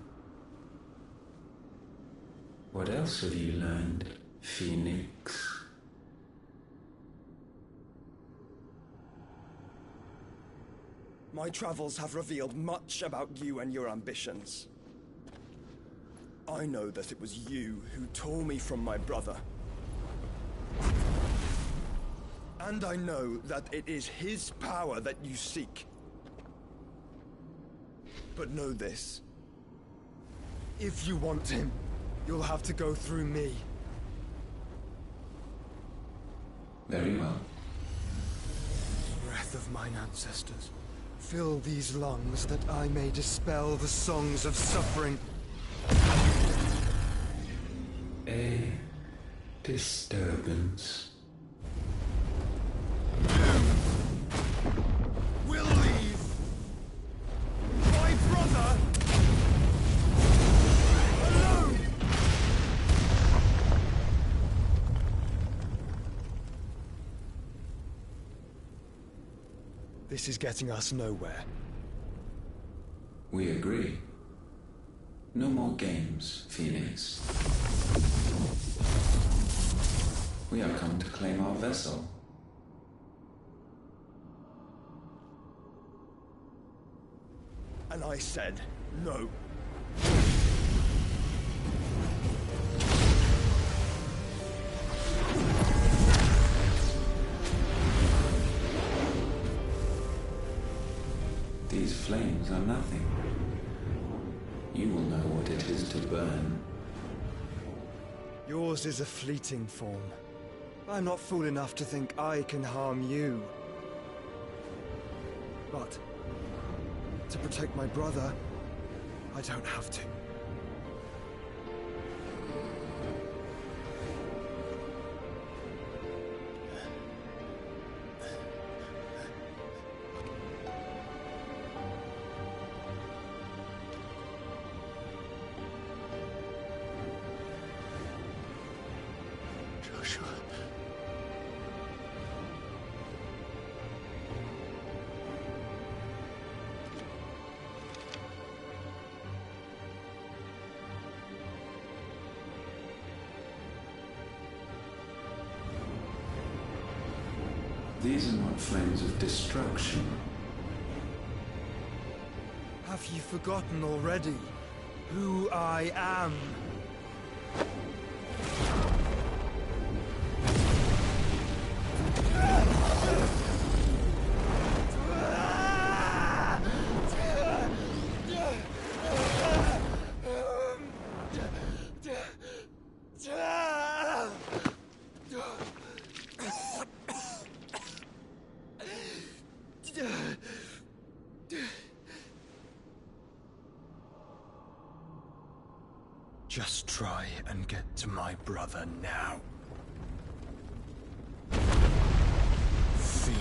What else have you learned, Phoenix? My travels have revealed much about you and your ambitions. I know that it was you who tore me from my brother. And I know that it is his power that you seek. But know this. If you want him, you'll have to go through me. Very well. Breath of mine ancestors, fill these lungs that I may dispel the songs of suffering. A disturbance. We'll leave. My brother alone. This is getting us nowhere. We agree. No more games, Phoenix. We have come to claim our vessel. And I said no. These flames are nothing. You will know what it is to burn. Yours is a fleeting form. I'm not fool enough to think I can harm you. But to protect my brother, I don't have to. Joshua. These are not flames of destruction. Have you forgotten already who I am? Just try and get to my brother now. Fiend.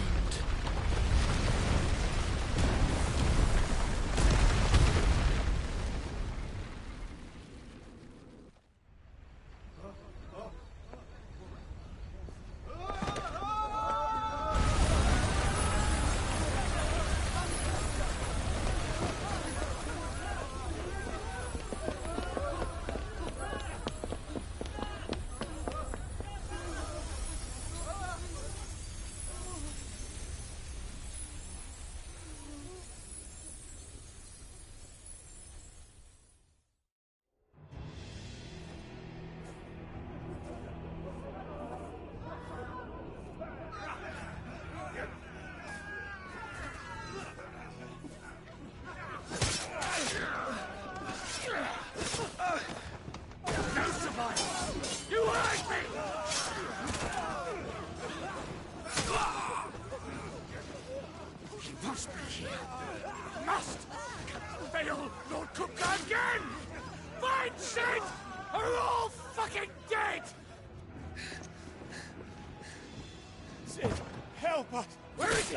help us! Where is he?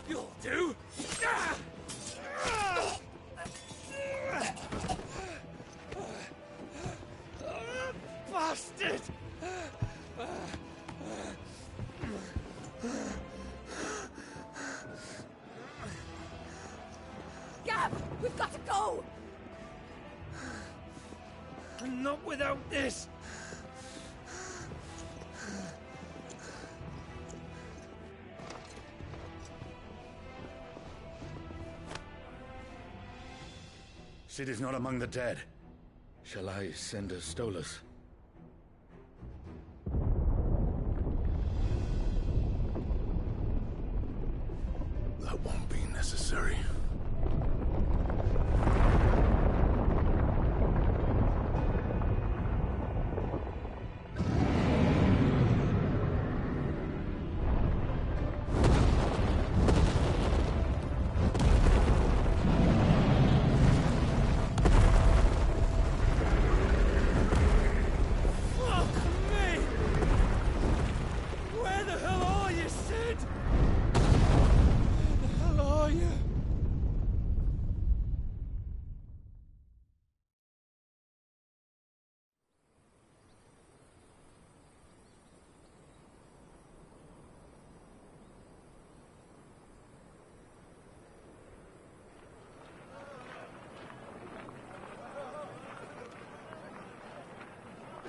You'll do! Bastard! Gab, we've got to go! Not without this! Sid is not among the dead. Shall I send a Stolas? That won't be necessary.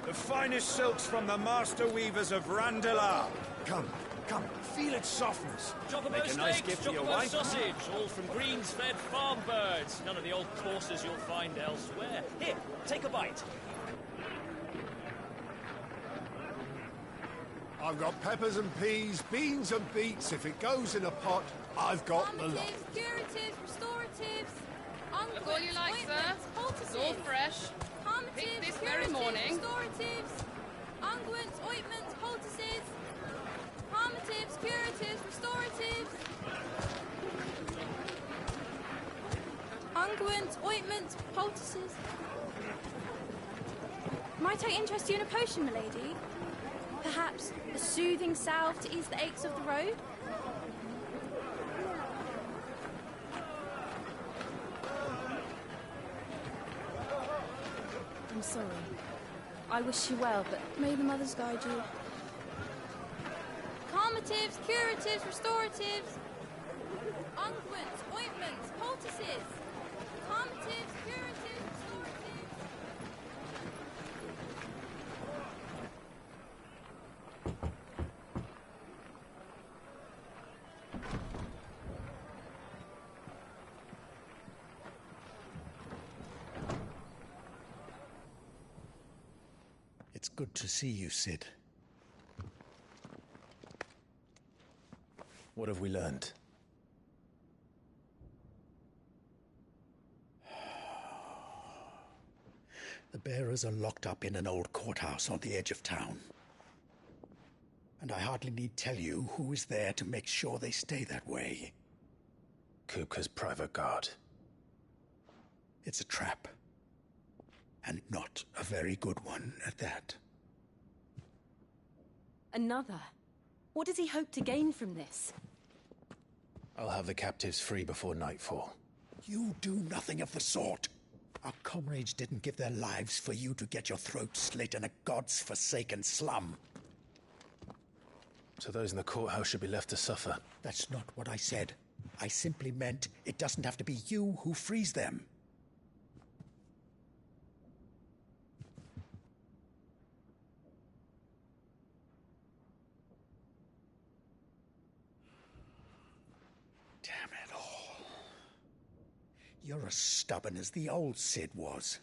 The finest silks from the master weavers of Randalar. Come, feel its softness. Chocobo Make a nice steaks, gift for your chocobo wife. sausage, all from greens-fed farm birds. None of the old courses you'll find elsewhere. Here, take a bite. I've got peppers and peas, beans and beets. If it goes in a pot, I've got the lot. Curatives, restoratives, Look all you like, sir. It's all fresh. Picked this very morning. restoratives, unguents, ointments, poultices, palmatives, curatives, restoratives, unguents, ointments, poultices. Might I interest you in a potion, milady? Perhaps a soothing salve to ease the aches of the road? I'm sorry. I wish you well, but may the mothers guide you. Calmatives, curatives, restoratives, unguents, ointments, poultices. Calmatives, curatives, restoratives. It's good to see you, Sid. What have we learned? The bearers are locked up in an old courthouse on the edge of town. And I hardly need tell you who is there to make sure they stay that way. Kupka's private guard. It's a trap. And not a very good one at that. Another? What does he hope to gain from this? I'll have the captives free before nightfall. You do nothing of the sort. Our comrades didn't give their lives for you to get your throat slit in a god's-forsaken slum. So those in the courthouse should be left to suffer. That's not what I said. I simply meant it doesn't have to be you who frees them. Damn it all. You're as stubborn as the old Sid was.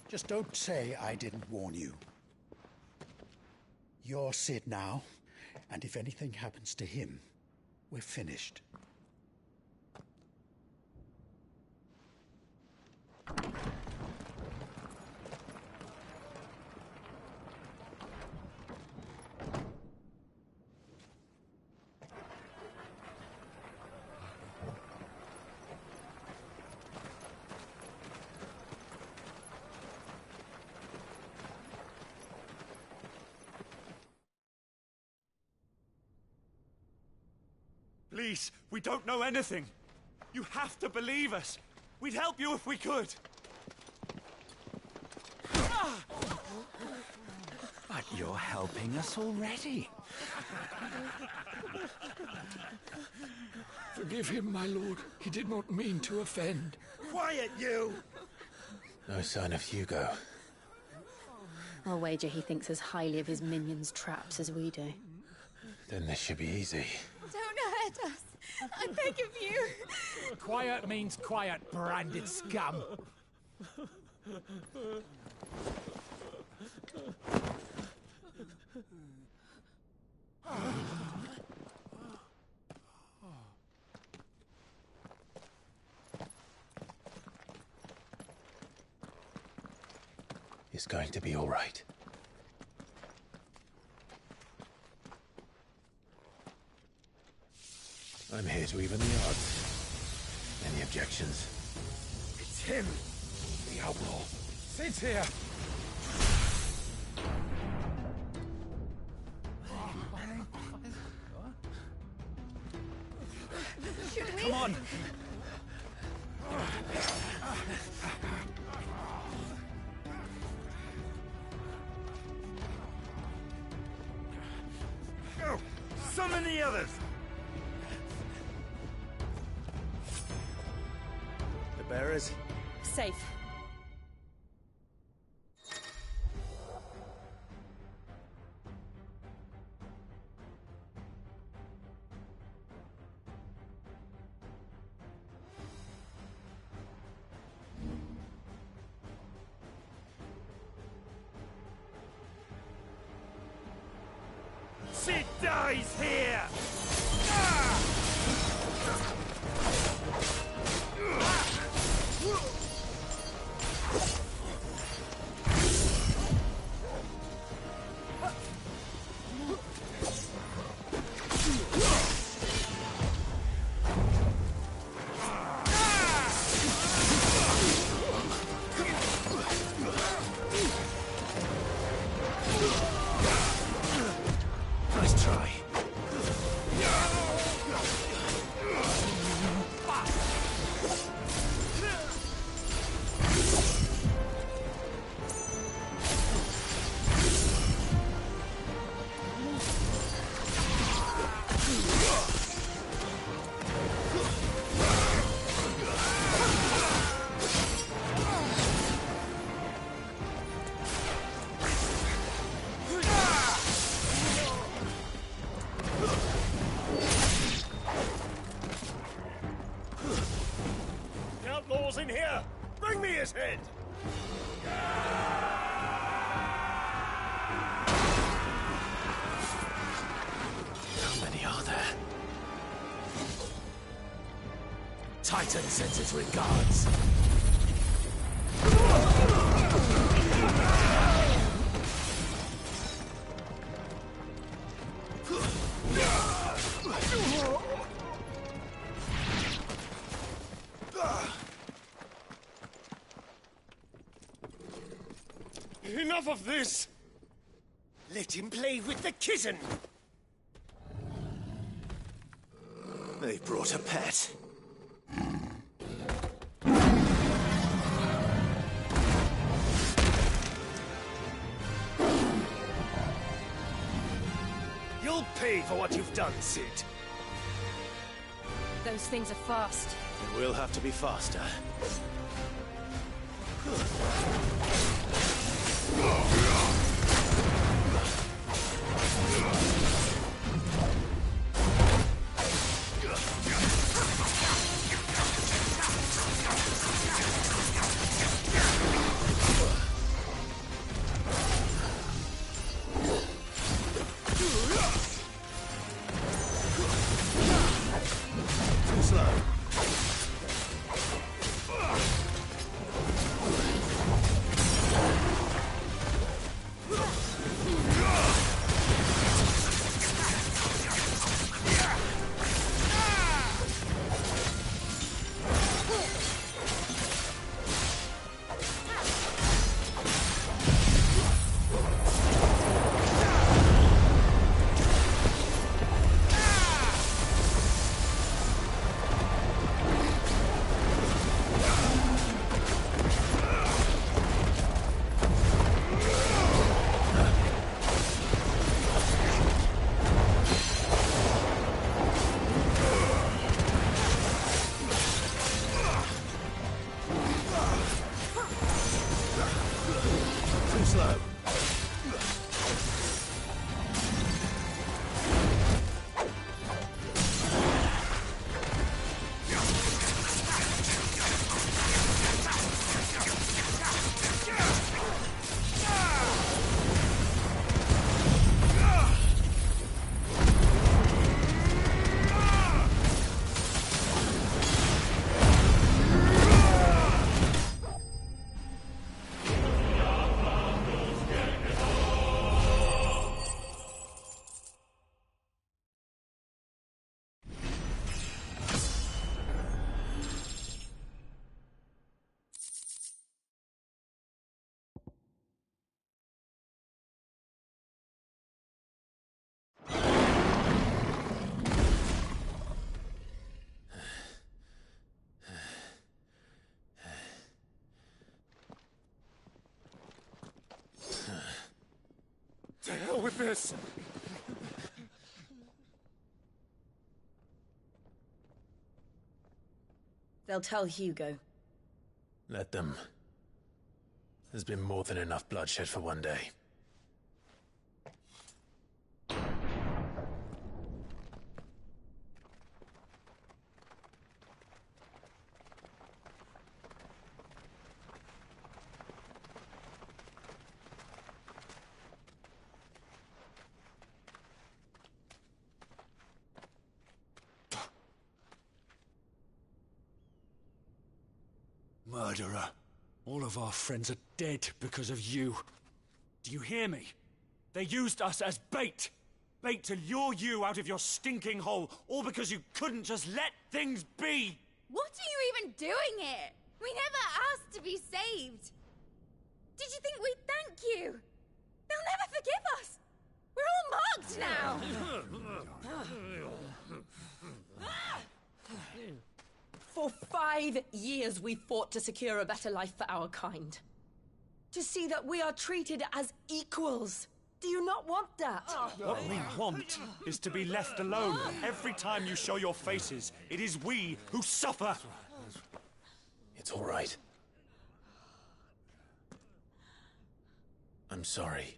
Just don't say I didn't warn you. You're Sid now, and if anything happens to him, we're finished. Please, we don't know anything. You have to believe us. We'd help you if we could. But you're helping us already. Forgive him, my lord. He did not mean to offend. Quiet, you! No sign of Hugo. I'll wager he thinks as highly of his minions' traps as we do. Then this should be easy. Don't hurt us. I beg of you. Quiet means quiet, branded scum. It's going to be all right. I'm here to even the odds. Any objections? It's him, the outlaw. Sit here. Should we? Come on. Go! Summon the others! The bearers? Safe. She dies here! Nice try. The outlaw's in here! Bring me his head! How many are there? Titan sends its regards. Enough of this! Let him play with the kitten! They brought a pet. You'll pay for what you've done, Sid. Those things are fast. We'll have to be faster. Too slow. this? They'll tell Hugo. Let them. There's been more than enough bloodshed for one day. Murderer. All of our friends are dead because of you. Do you hear me? They used us as bait. Bait to lure you out of your stinking hole, all because you couldn't just let things be. What are you even doing here? We never asked to be saved. Did you think we'd thank you? They'll never forgive us. We're all marked now. For 5 years we fought to secure a better life for our kind. To see that we are treated as equals. Do you not want that? What we want is to be left alone. Every time you show your faces, it is we who suffer. It's all right. I'm sorry.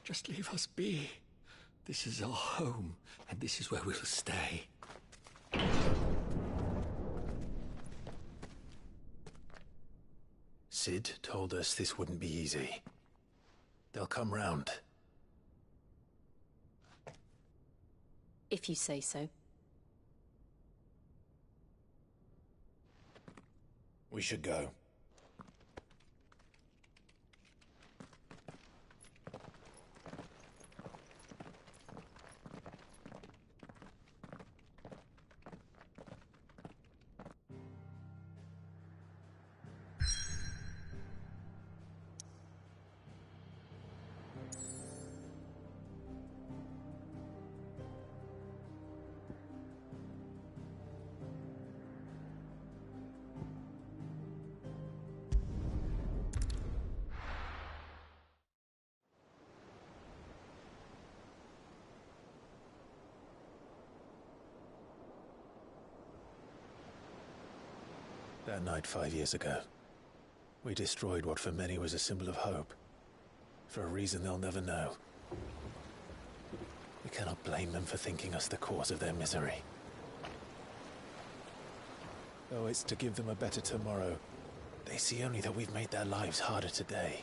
Just leave us be. This is our home, and this is where we'll stay. Sid told us this wouldn't be easy. They'll come round. If you say so. We should go. That night 5 years ago, we destroyed what for many was a symbol of hope. For a reason they'll never know. We cannot blame them for thinking us the cause of their misery. Though it's to give them a better tomorrow, they see only that we've made their lives harder today.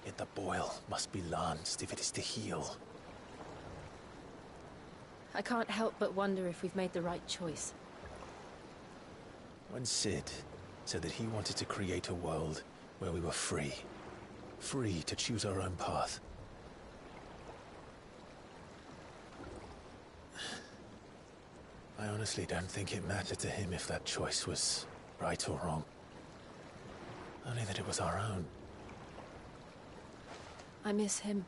Yet the boil must be lanced if it is to heal. I can't help but wonder if we've made the right choice. When Sid said that he wanted to create a world where we were free. Free to choose our own path. I honestly don't think it mattered to him if that choice was right or wrong. Only that it was our own. I miss him.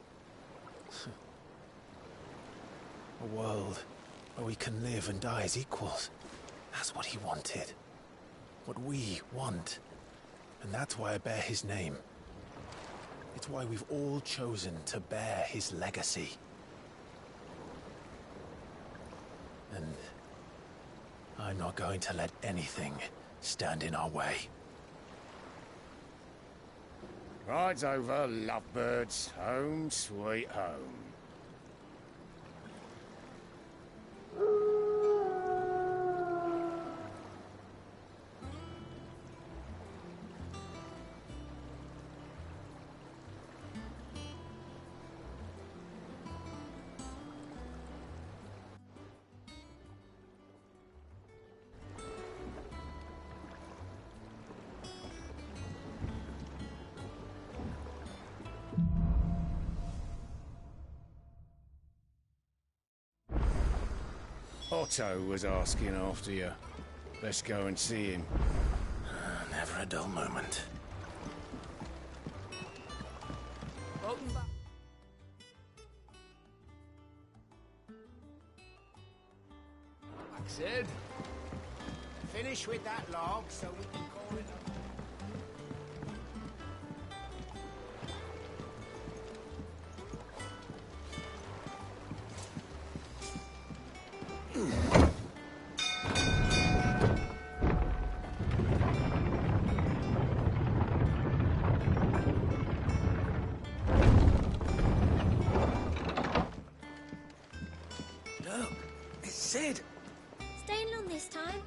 A world where we can live and die as equals. That's what he wanted. What we want. And that's why I bear his name. It's why we've all chosen to bear his legacy. And I'm not going to let anything stand in our way. Ride's over, lovebirds. Home sweet home. Otto was asking after you. Let's go and see him. Never a dull moment. Welcome back. Sid. Finish with that log so we can call it a... Look, it's Sid. Staying long this time?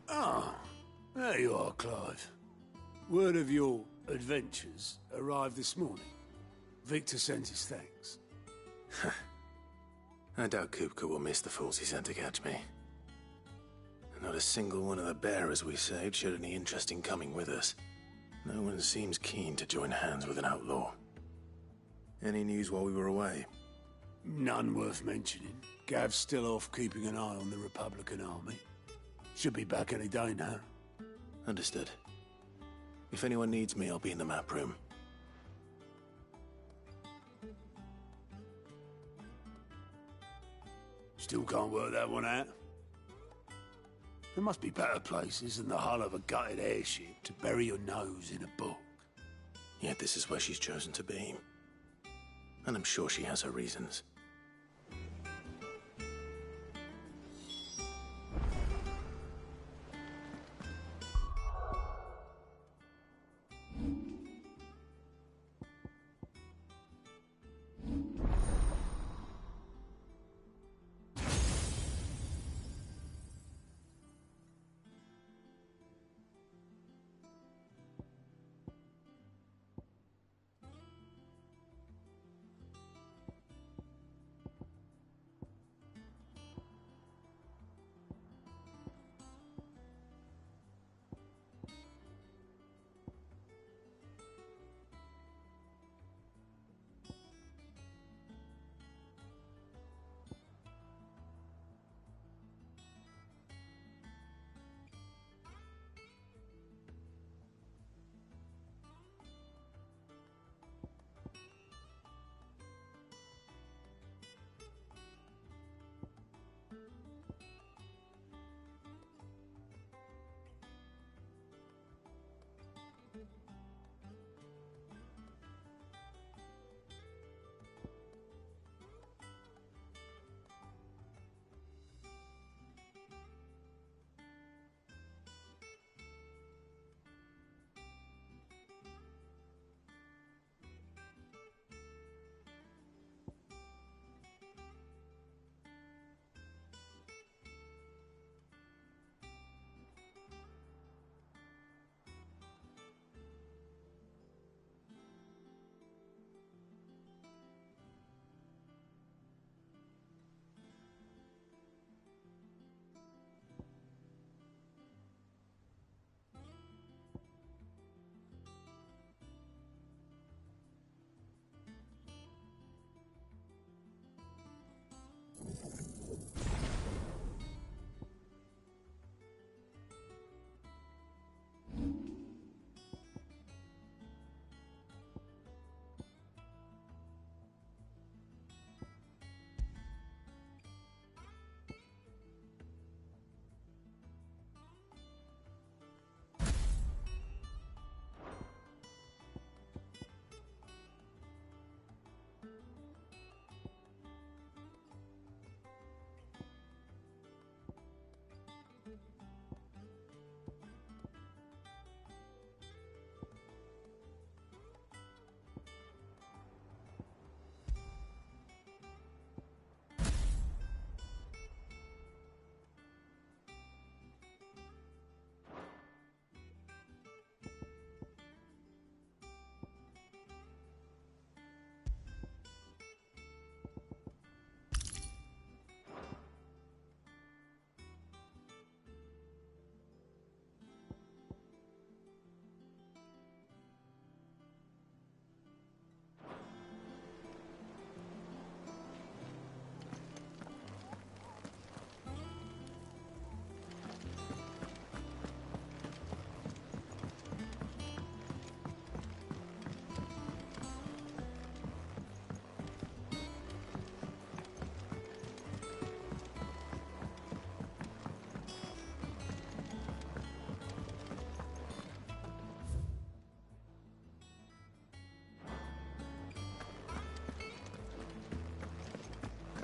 Ah, there you are, Clive. Word of your adventures arrived this morning. Victor sends his thanks. I doubt Kupka will miss the fools he sent to catch me. Not a single one of the bearers we saved showed any interest in coming with us. No one seems keen to join hands with an outlaw. Any news while we were away? None worth mentioning. Gav's still off keeping an eye on the Republican army. Should be back any day now. Understood. If anyone needs me, I'll be in the map room. Still can't work that one out? There must be better places than the hull of a gutted airship to bury your nose in a book. Yet this is where she's chosen to be. And I'm sure she has her reasons.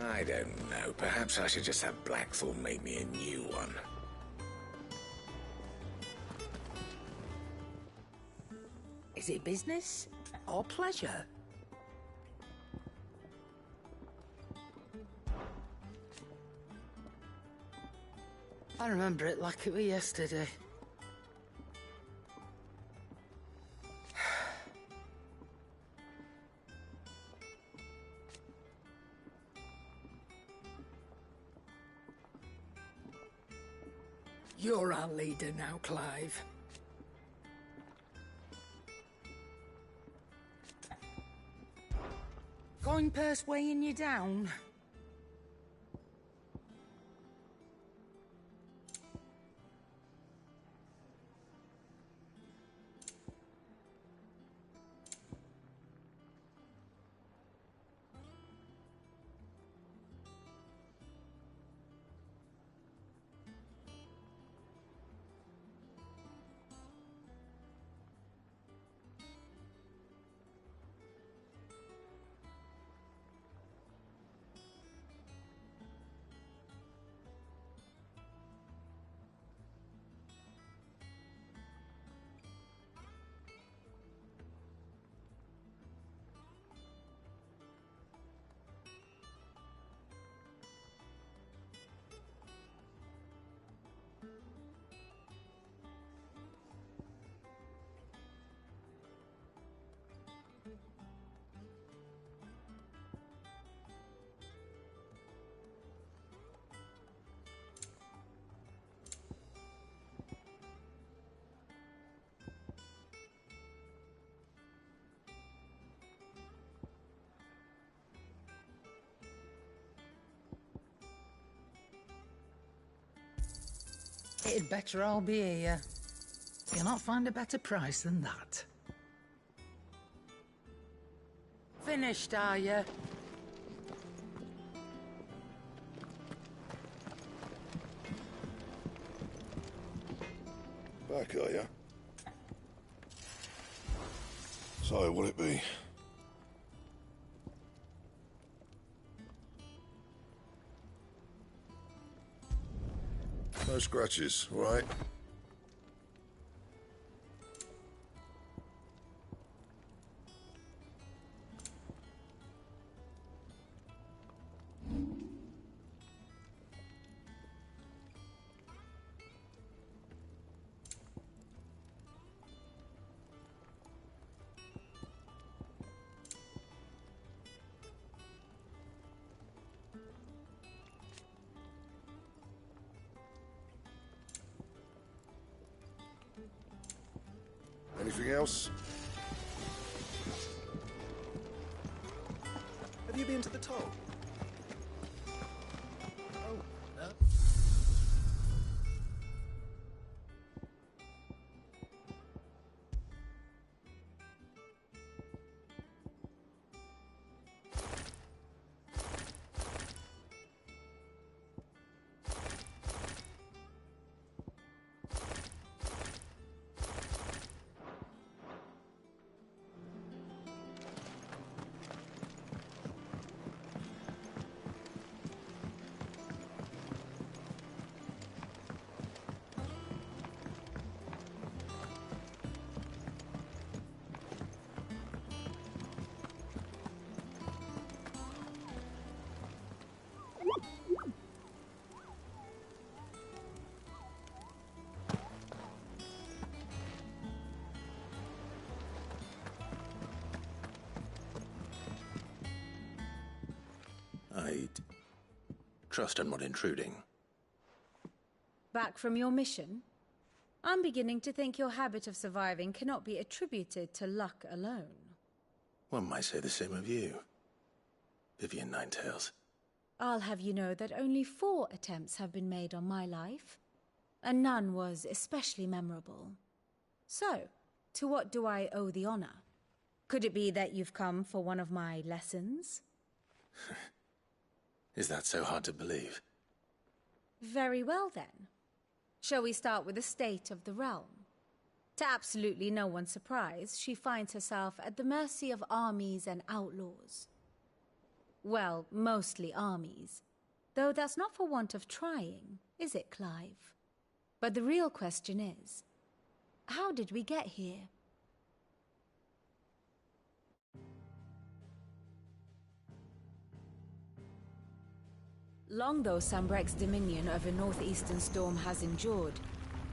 I don't know. Perhaps I should just have Blackthorn make me a new one. Is it business or pleasure? I remember it like it was yesterday. You're our leader now, Clive. Coin purse weighing you down? It'd better all be here. You'll not find a better price than that. Finished, are you? Back, are you? So, will it be? No scratches, all right? Anything else? Have you been to the toll? Oh, no. I'd trust I'm not intruding. Back from your mission? I'm beginning to think your habit of surviving cannot be attributed to luck alone. One might say the same of you, Vivian Ninetails. I'll have you know that only 4 attempts have been made on my life, and none was especially memorable. So, to what do I owe the honor? Could it be that you've come for one of my lessons? Is that so hard to believe? Very well, then. Shall we start with the state of the realm? To absolutely no one's surprise, she finds herself at the mercy of armies and outlaws. Well, mostly armies. Though that's not for want of trying, is it, Clive? But the real question is, how did we get here? Long though Sambrek's dominion over northeastern Storm has endured,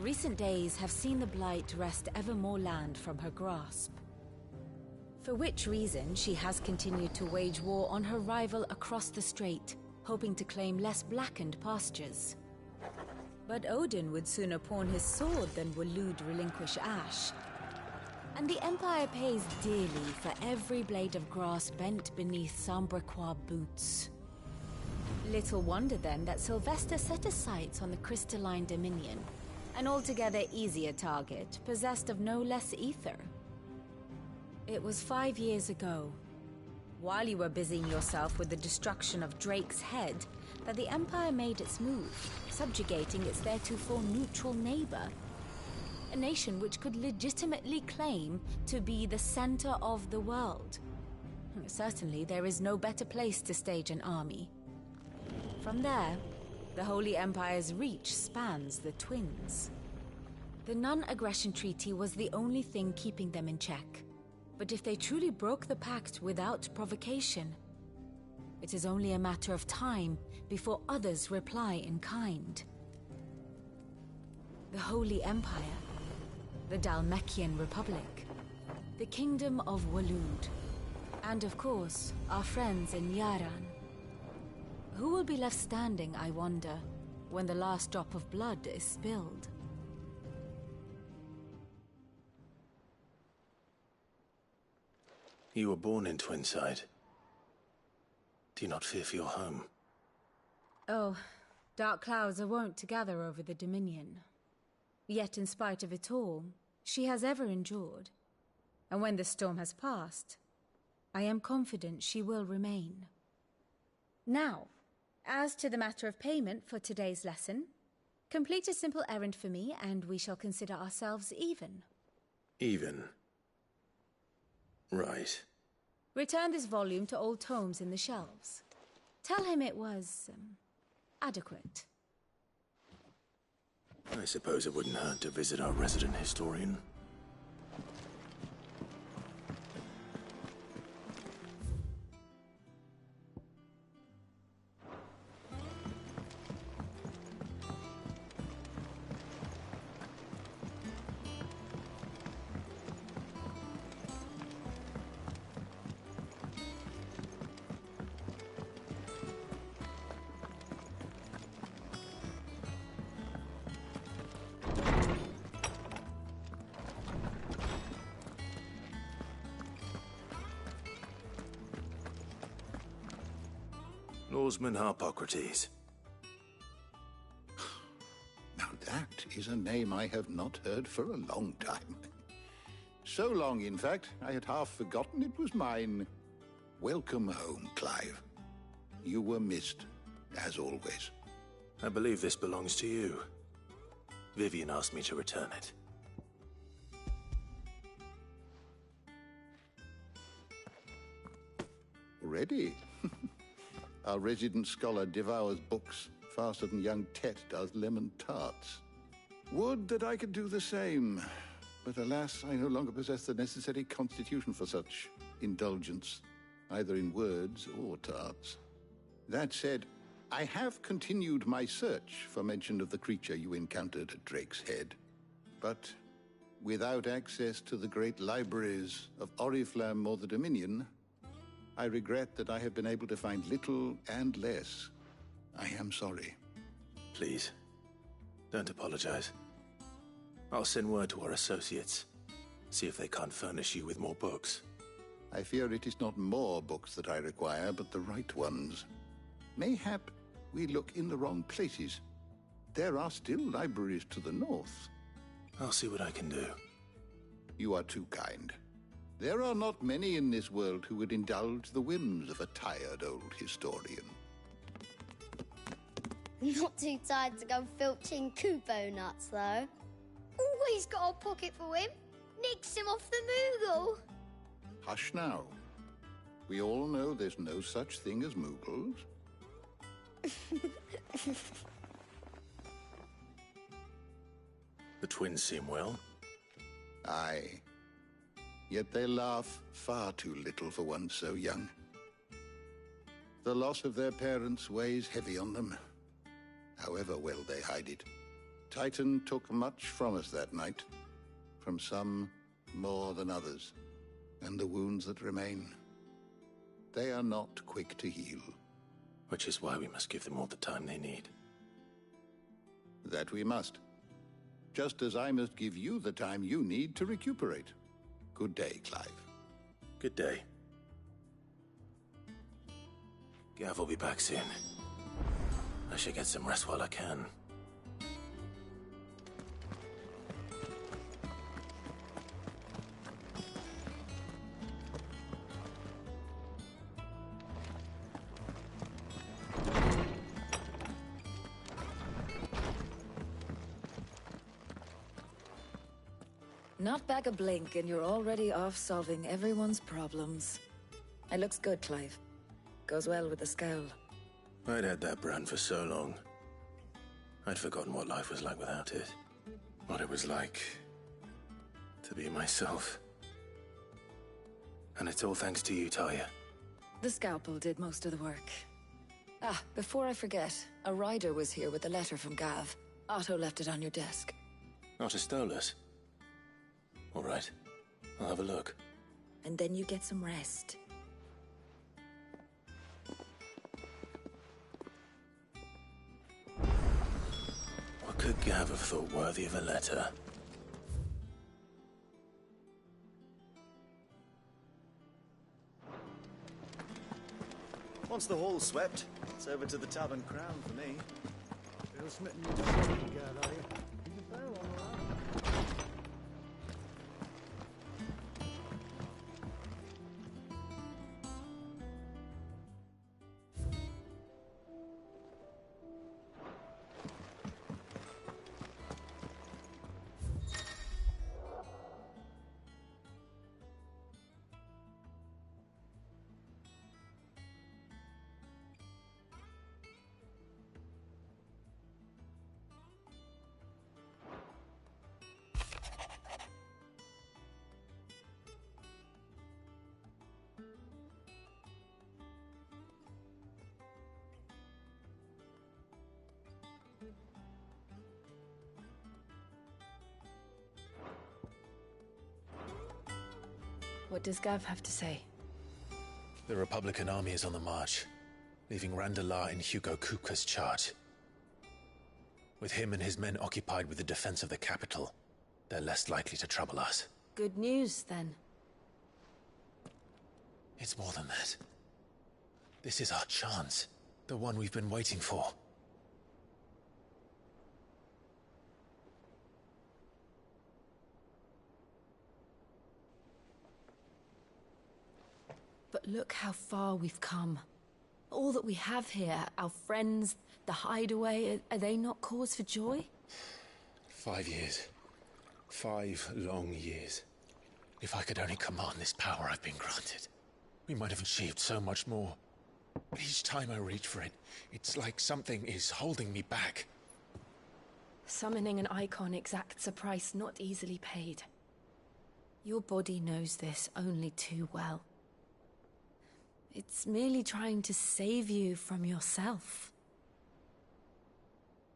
recent days have seen the Blight wrest ever more land from her grasp. For which reason she has continued to wage war on her rival across the strait, hoping to claim less blackened pastures. But Odin would sooner pawn his sword than Waloed relinquish Ash. And the Empire pays dearly for every blade of grass bent beneath Sambrequois boots. Little wonder then that Sylvester set his sights on the Crystalline Dominion, an altogether easier target, possessed of no less ether. It was 5 years ago, while you were busying yourself with the destruction of Drake's head, that the Empire made its move, subjugating its theretofore neutral neighbor. A nation which could legitimately claim to be the center of the world. Certainly, there is no better place to stage an army. From there, the Holy Empire's reach spans the Twins. The non-aggression treaty was the only thing keeping them in check. But if they truly broke the pact without provocation, it is only a matter of time before others reply in kind. The Holy Empire, the Dhalmekian Republic, the Kingdom of Waloed, and of course, our friends in Yaran. Who will be left standing, I wonder, when the last drop of blood is spilled? You were born in Twinside. Do you not fear for your home? Oh, dark clouds are wont to gather over the Dominion. Yet in spite of it all, she has ever endured. And when the storm has passed, I am confident she will remain. Now, as to the matter of payment for today's lesson, complete a simple errand for me and we shall consider ourselves even. Even? Right. Return this volume to old tomes in the shelves. Tell him it was, adequate. I suppose it wouldn't hurt to visit our resident historian. Norseman Harpocrates. Now that is a name I have not heard for a long time. So long, in fact, I had half forgotten it was mine. Welcome home, Clive. You were missed, as always. I believe this belongs to you. Vivian asked me to return it. Already? Our resident scholar devours books faster than young Tet does lemon tarts. Would that I could do the same. But alas, I no longer possess the necessary constitution for such indulgence, either in words or tarts. That said, I have continued my search for mention of the creature you encountered at Drake's Head. But without access to the great libraries of Oriflamme or the Dominion, I regret that I have been able to find little and less. I am sorry. Please, don't apologize. I'll send word to our associates. See if they can't furnish you with more books. I fear it is not more books that I require, but the right ones. Mayhap we look in the wrong places. There are still libraries to the north. I'll see what I can do. You are too kind. There are not many in this world who would indulge the whims of a tired old historian. Not too tired to go filching Kupo nuts, though. Always got a pocket for him. Nicks him off the Moogle. Hush now. We all know there's no such thing as Moogles. The twins seem well. Aye. Yet they laugh far too little for one so young. The loss of their parents weighs heavy on them, however well they hide it. Titan took much from us that night, from some more than others, and the wounds that remain, they are not quick to heal. Which is why we must give them all the time they need. That we must. Just as I must give you the time you need to recuperate. Good day, Clive. Good day. Gav will be back soon. I should get some rest while I can. Not back a blink and you're already off solving everyone's problems. It looks good, Clive. Goes well with the scowl. I'd had that brand for so long. I'd forgotten what life was like without it. What it was like to be myself. And it's all thanks to you, Talia. The scalpel did most of the work. Ah, before I forget, a rider was here with a letter from Gav. Otto left it on your desk. Otto stole us. All right, I'll have a look. And then you get some rest. What could Gav have thought worthy of a letter? Once the hall's swept, it's over to the Tavern Crown for me. Still smitten you to second guard, are you? He's a barrel on the line. What does Gav have to say? The Republican army is on the march, leaving Randalar in Hugo Kupka's charge. With him and his men occupied with the defense of the capital, they're less likely to trouble us. Good news, then. It's more than that. This is our chance. The one we've been waiting for. But look how far we've come. All that we have here, our friends, the hideaway, are they not cause for joy? 5 years. 5 long years. If I could only command this power I've been granted, we might have achieved so much more. But each time I reach for it, it's like something is holding me back. Summoning an icon exacts a price not easily paid. Your body knows this only too well. It's merely trying to save you from yourself.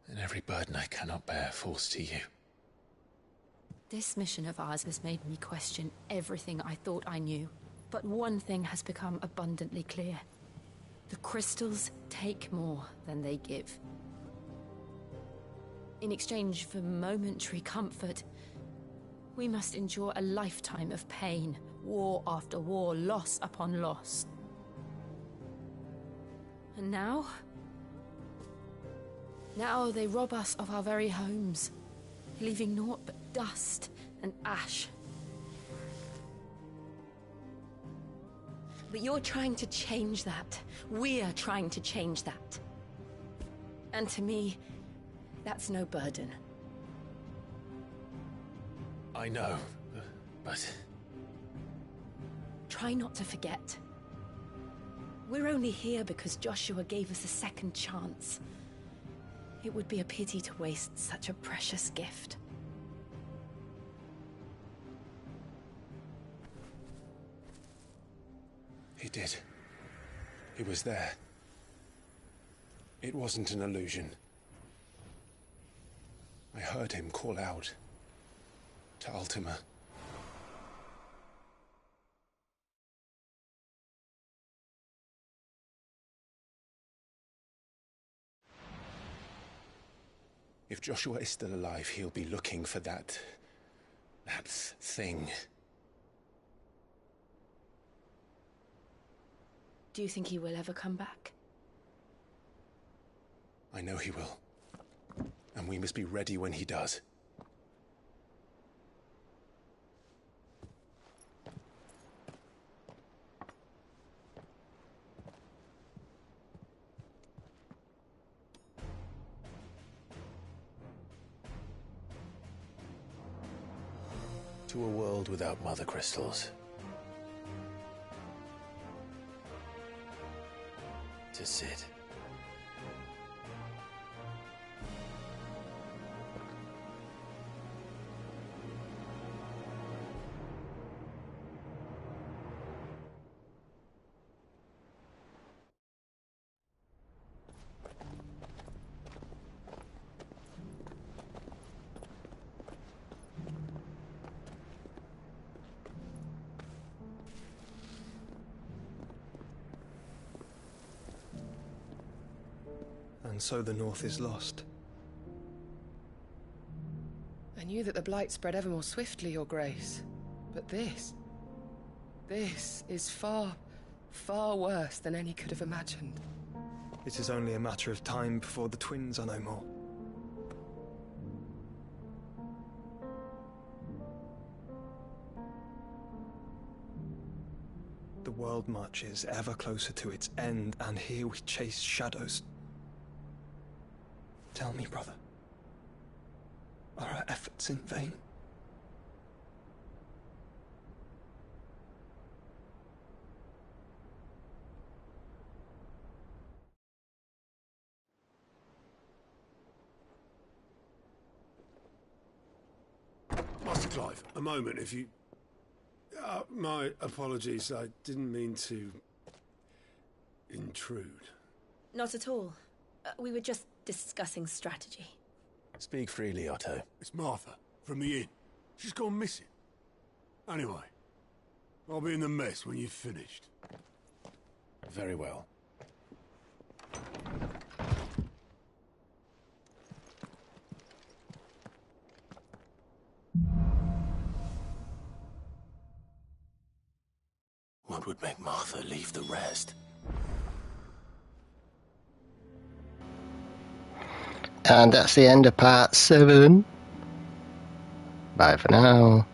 And every burden I cannot bear falls to you. This mission of ours has made me question everything I thought I knew. But one thing has become abundantly clear. The crystals take more than they give. In exchange for momentary comfort, we must endure a lifetime of pain, war after war, loss upon loss. And now? Now they rob us of our very homes, leaving naught but dust and ash. But you're trying to change that. We're trying to change that. And to me, that's no burden. I know, but... Try not to forget. We're only here because Joshua gave us a second chance. It would be a pity to waste such a precious gift. He did. He was there. It wasn't an illusion. I heard him call out to Ultima. If Joshua is still alive, he'll be looking for that thing. Do you think he will ever come back? I know he will. And we must be ready when he does. To a world without mother crystals. To sit. And so the North is lost. I knew that the Blight spread ever more swiftly, Your Grace. But this is far, far worse than any could have imagined. It is only a matter of time before the twins are no more. The world marches ever closer to its end, and here we chase shadows. Tell me, brother, are our efforts in vain? Master Clive, a moment, if you... my apologies, I didn't mean to... intrude. Not at all. We were just discussing strategy. Speak freely, Otto. It's Martha, from the inn. She's gone missing. Anyway, I'll be in the mess when you've finished. Very well. What would make Martha leave the rest? And that's the end of part 7. Bye for now.